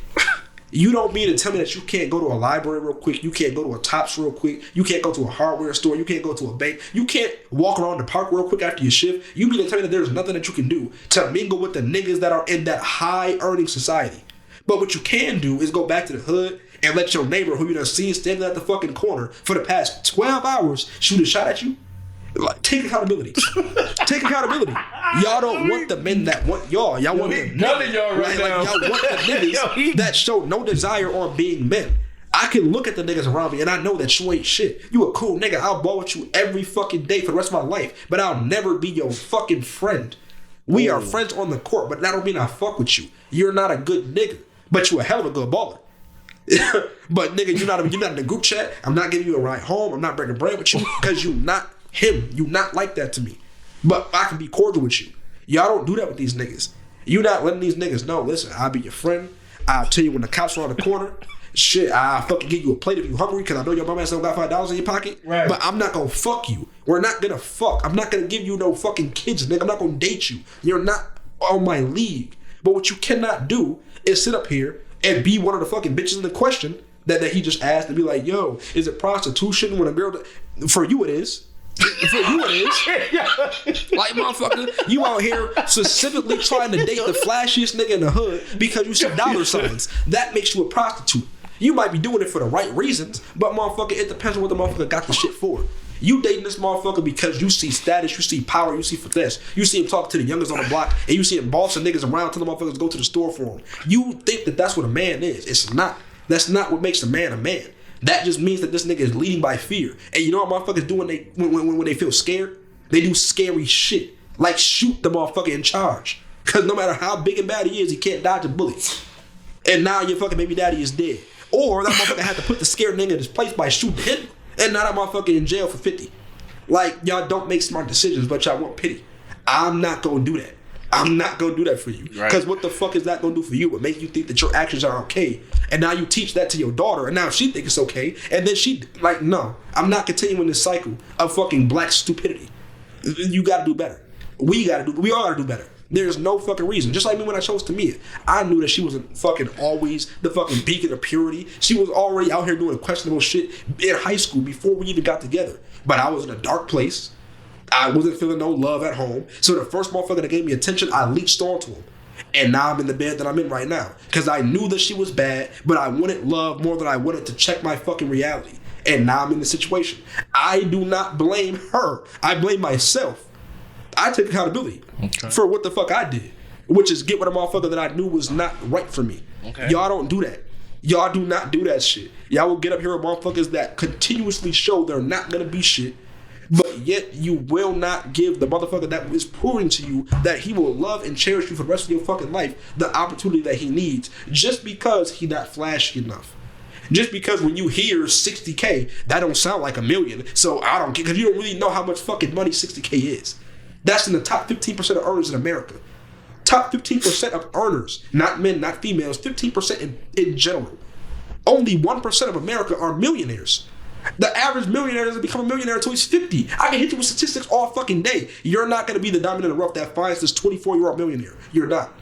You don't mean to tell me that you can't go to a library real quick, you can't go to a Tops real quick, you can't go to a hardware store, you can't go to a bank, you can't walk around the park real quick after your shift. You mean to tell me that there's nothing that you can do to mingle with the niggas that are in that high earning society. But what you can do is go back to the hood and let your neighbor who you done seen standing at the fucking corner for the past 12 hours shoot a shot at you. Like, take accountability. Take accountability. Y'all don't want the men that want y'all. Y'all want the none of y'all right now. Like, y'all want the niggas that show no desire on being men. I can look at the niggas around me and I know that you ain't shit. You a cool nigga. I'll ball with you every fucking day for the rest of my life. But I'll never be your fucking friend. We are friends on the court, but that don't mean I fuck with you. You're not a good nigga, but you a hell of a good baller. But nigga, you're not in the group chat. I'm not giving you a ride home. I'm not breaking bread with you because you not him. You not like that to me. But I can be cordial with you. Y'all don't do that with these niggas. You not letting these niggas know, listen, I'll be your friend. I'll tell you when the cops are on the corner. Shit, I'll fucking give you a plate if you hungry because I know your mama don't got $5 in your pocket. Right. But I'm not gonna fuck you. We're not gonna fuck. I'm not gonna give you no fucking kids, nigga. I'm not gonna date you. You're not on my league. But what you cannot do is sit up here and be one of the fucking bitches in the question that he just asked and be like, yo, is it prostitution when a girl... For you it is. For you it is. Like, motherfucker, you out here specifically trying to date the flashiest nigga in the hood because you see dollar signs. That makes you a prostitute. You might be doing it for the right reasons, but motherfucker, it depends on what the motherfucker got the shit for. You dating this motherfucker because you see status, you see power, you see finesse. You see him talk to the youngest on the block, and you see him bossing niggas around till the motherfuckers go to the store for him. You think that that's what a man is. It's not. That's not what makes a man a man. That just means that this nigga is leading by fear. And you know what motherfuckers do when they feel scared? They do scary shit. Like shoot the motherfucker in charge. Because no matter how big and bad he is, he can't dodge a bullet. And now your fucking baby daddy is dead. Or that motherfucker had to put the scared nigga in his place by shooting him. And now that motherfucker in jail for 50. Like, y'all don't make smart decisions, but y'all want pity. I'm not gonna do that. I'm not gonna do that for you. Because what the fuck is that gonna do for you? It make you think that your actions are okay. And now you teach that to your daughter, and now she thinks it's okay. And then she like, no, I'm not continuing this cycle of fucking black stupidity. You gotta do better. We all gotta do better. There's no fucking reason. Just like me when I chose Tamia. I knew that she wasn't fucking always the fucking beacon of purity. She was already out here doing questionable shit in high school before we even got together. But I was in a dark place. I wasn't feeling no love at home. So the first motherfucker that gave me attention, I leached onto him. And now I'm in the bed that I'm in right now. Because I knew that she was bad, but I wanted love more than I wanted to check my fucking reality. And now I'm in the situation. I do not blame her. I blame myself. I take accountability for what the fuck I did. Which is get with a motherfucker that I knew was not right for me. Okay. Y'all don't do that. Y'all do not do that shit. Y'all will get up here with motherfuckers that continuously show they're not gonna be shit. But yet you will not give the motherfucker that is proving to you that he will love and cherish you for the rest of your fucking life the opportunity that he needs just because he not flashy enough. Just because when you hear 60K, that don't sound like $1 million. So I don't get, because you don't really know how much fucking money 60K is. That's in the top 15% of earners in America. Top 15% of earners, not men, not females, 15% in general. Only 1% of America are millionaires. The average millionaire doesn't become a millionaire until he's 50. I can hit you with statistics all fucking day. You're not going to be the diamond in the rough that finds this 24-year-old millionaire. You're not.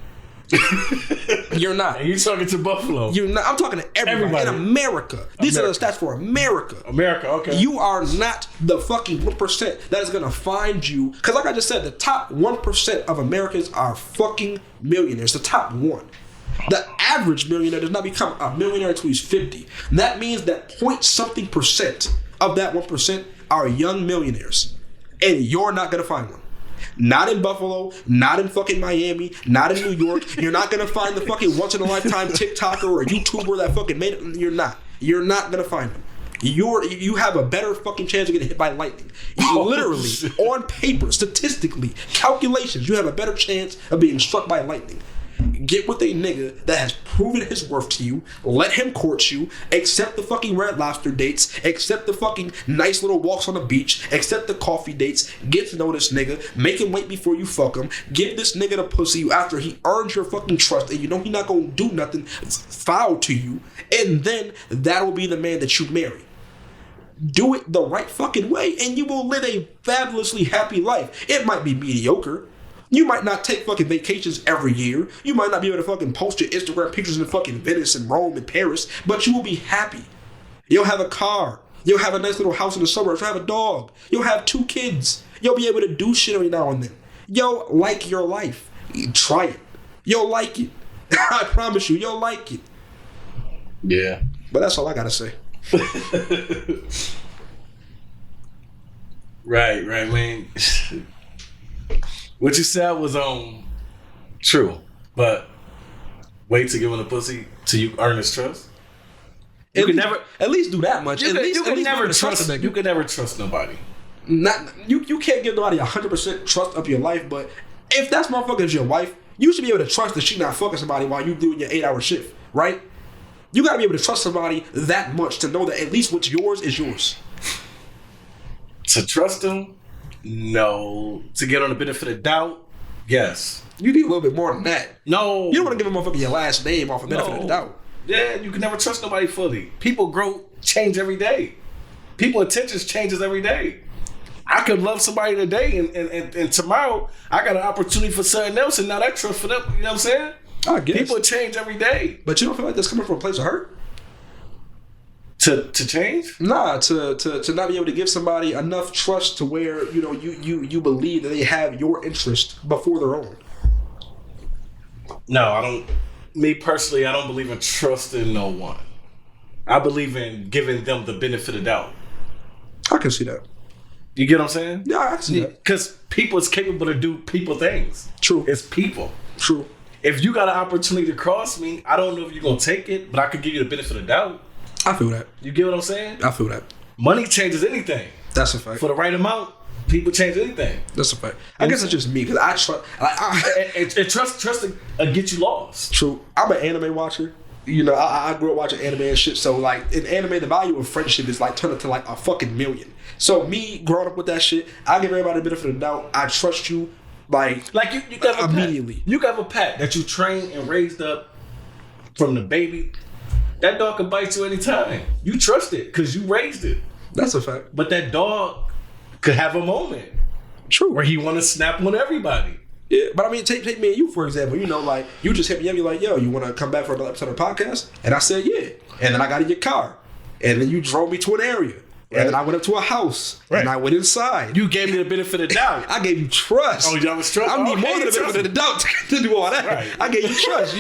You're not. And you're talking to Buffalo. You're not. I'm talking to everybody. In America. These are the stats for America. America, okay. You are not the fucking 1% that is going to find you. Because like I just said, the top 1% of Americans are fucking millionaires. The top 1. The average millionaire does not become a millionaire until he's 50. That means that point something percent of that 1% are young millionaires. And you're not going to find one. Not in Buffalo, not in fucking Miami, not in New York. You're not going to find the fucking once-in-a-lifetime TikToker or YouTuber that fucking made it. You're not. You're not going to find them. You have a better fucking chance of getting hit by lightning. Literally, on paper, statistically, calculations, you have a better chance of being struck by lightning. Get with a nigga that has proven his worth to you. Let him court you. Accept the fucking Red Lobster dates. Accept the fucking nice little walks on the beach. Accept the coffee dates. Get to know this nigga. Make him wait before you fuck him. Give this nigga the pussy after he earns your fucking trust and you know he not gonna do nothing foul to you. And then that will be the man that you marry. Do it the right fucking way and you will live a fabulously happy life. It might be mediocre. You might not take fucking vacations every year. You might not be able to fucking post your Instagram pictures in fucking Venice and Rome and Paris, but you will be happy. You'll have a car. You'll have a nice little house in the suburbs. You'll have a dog. You'll have 2 kids. You'll be able to do shit every now and then. You'll like your life. Try it. You'll like it. I promise you, you'll like it. Yeah. But that's all I gotta say. Right, man. What you said was true, but wait to give him the pussy till you earn his trust. You can never at least do that much. You can never trust. You can never trust nobody. Not you can't give nobody 100% trust of your life, but if that motherfucker is your wife, you should be able to trust that she not fucking somebody while you doing your 8-hour shift, right? You gotta be able to trust somebody that much to know that at least what's yours is yours. To trust them. No. To get on the benefit of doubt, yes. You need a little bit more than that. No. You don't want to give a motherfucker your last name off of benefit of doubt. Yeah, you can never trust nobody fully. People grow, change every day. People intentions changes every day. I could love somebody today and tomorrow I got an opportunity for something else and now that trust for them, you know what I'm saying? I guess. People change every day. But you don't feel like that's coming from a place of hurt? To change? Nah, to not be able to give somebody enough trust to where, you know, you believe that they have your interest before their own. No, I don't. Me personally, I don't believe in trusting no one. I believe in giving them the benefit of doubt. I can see that. You get what I'm saying? Yeah, I can see that. Because people is capable to do people things. True. It's people. True. If you got an opportunity to cross me, I don't know if you're going to take it, but I could give you the benefit of doubt. I feel that. You get what I'm saying? I feel that. Money changes anything. That's a fact. For the right amount, people change anything. That's a fact. I guess it's just me because I trust. And trust get you lost. True. I'm an anime watcher. You know, I grew up watching anime and shit. So like in anime, the value of friendship is like turned into like a fucking million. So me growing up with that shit, I give everybody the benefit of the doubt. I trust you Like you got a immediately. Pet. You got a pet that you trained and raised up from the baby. That dog can bite you anytime. You trust it because you raised it. That's a fact. But that dog could have a moment. True. Where he want to snap on everybody. Yeah, but I mean, take me and you, for example. You know, like, you just hit me up. You're like, yo, you want to come back for another episode of the podcast? And I said, yeah. And then I got in your car. And then you drove me to an area. Right. And then I went up to a house. Right. And I went inside. You gave me the benefit of the doubt. I gave you trust. Oh, y'all was trust? I need more than the benefit of the doubt to do all that. Right. I gave you trust.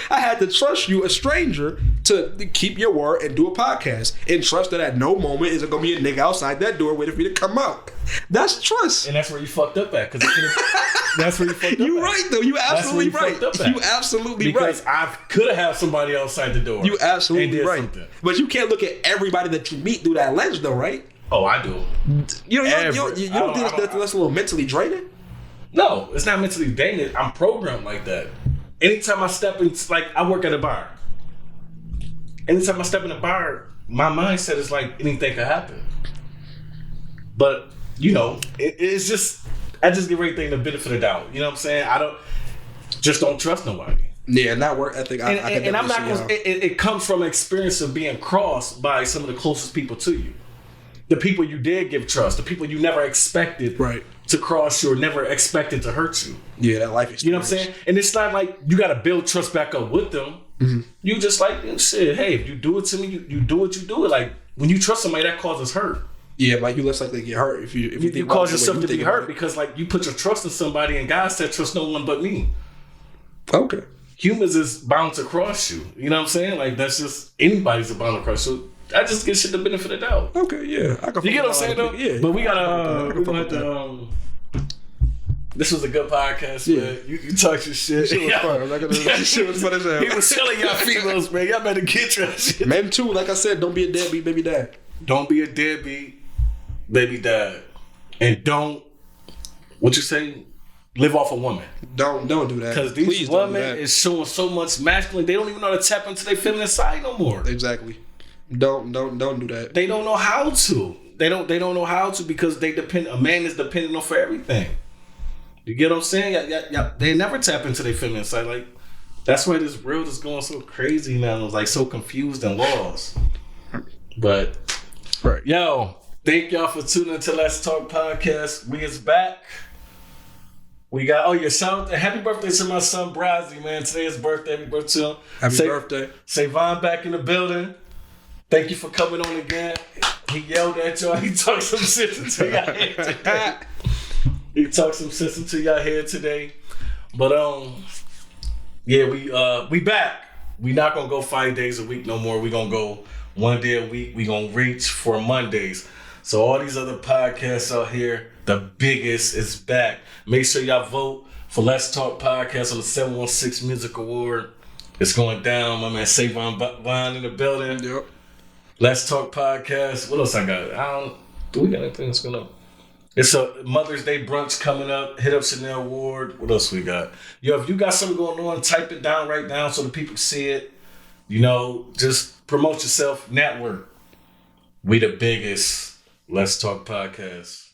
I had to trust you, a stranger, to keep your word and do a podcast. And trust that at no moment is it going to be a nigga outside that door waiting for me to come out. That's trust. And that's where you fucked up at. That's where you fucked up You're at. right, though. You absolutely right. You absolutely right. Because I could have had somebody outside the door. You absolutely right. Something. But you can't look at everybody that you meet through that lens, though, right? Oh, I do. You don't think that's a little mentally draining? No, it's not mentally draining. I'm programmed like that. Anytime I step in, like, I work at a bar. Anytime I step in a bar, my mindset is like anything could happen. But, you know, it's just, I just give everything the benefit of the doubt. You know what I'm saying? I don't trust nobody. Yeah, and that work ethic, I can and I'm not going to, it comes from experience of being crossed by some of the closest people to you. The people you did give trust, the people you never expected to cross you or never expected to hurt you. Yeah, that life experience. You know what I'm saying? And it's not like you got to build trust back up with them. Mm-hmm. You just like, shit, hey, if you do it to me, you do it, you do it. Like, when you trust somebody, that causes hurt. Yeah, like, you less likely to get hurt if you cause yourself to be hurt because, like, you put your trust in somebody and God said trust no one but me. Okay. Humans is bound to cross you. You know what I'm saying? Like, that's just, anybody's bound to cross you. I just give shit the benefit of the doubt. Okay, yeah. You get what I'm saying, though? Yeah. But we gotta, this was a good podcast, man. You talk your shit. Shit was fun. That shit was fun as hell. He was telling y'all females, man, y'all better get your shit. Men too, like I said, don't be a deadbeat baby dad. Don't be a deadbeat baby dad. And don't, what you say? Live off a woman. Don't do that. Because these women is showing so much masculine, they don't even know how to tap into their feminine side no more. Exactly. Don't do that. They don't know how to. They don't know how to because a man is dependent on for everything. You get what I'm saying? Yeah. They never tap into their feminine side. Like, that's why this world is going so crazy now. It's like so confused and lost. But right. Yo, thank y'all for tuning into Let's Talk Podcast. We is back. We got happy birthday to my son Brazzy, man. Today is birthday. Happy birthday to him. Happy birthday. Savon back in the building. Thank you for coming on again. He yelled at y'all. He talked some sense into y'all head today. But we back. We not gonna go 5 days a week no more. We gonna go 1 day a week. We gonna reach for Mondays. So all these other podcasts out here, the biggest is back. Make sure y'all vote for Let's Talk Podcast on the 716 Music Award. It's going down. My man Savon Vine in the building. Yep. Let's Talk Podcast. What else I got? Do we got anything that's going up? It's a Mother's Day brunch coming up. Hit up Chanel Ward. What else we got? Yo, if you got something going on, type it down right now so the people see it. You know, just promote yourself. Network. We the biggest Let's Talk Podcast.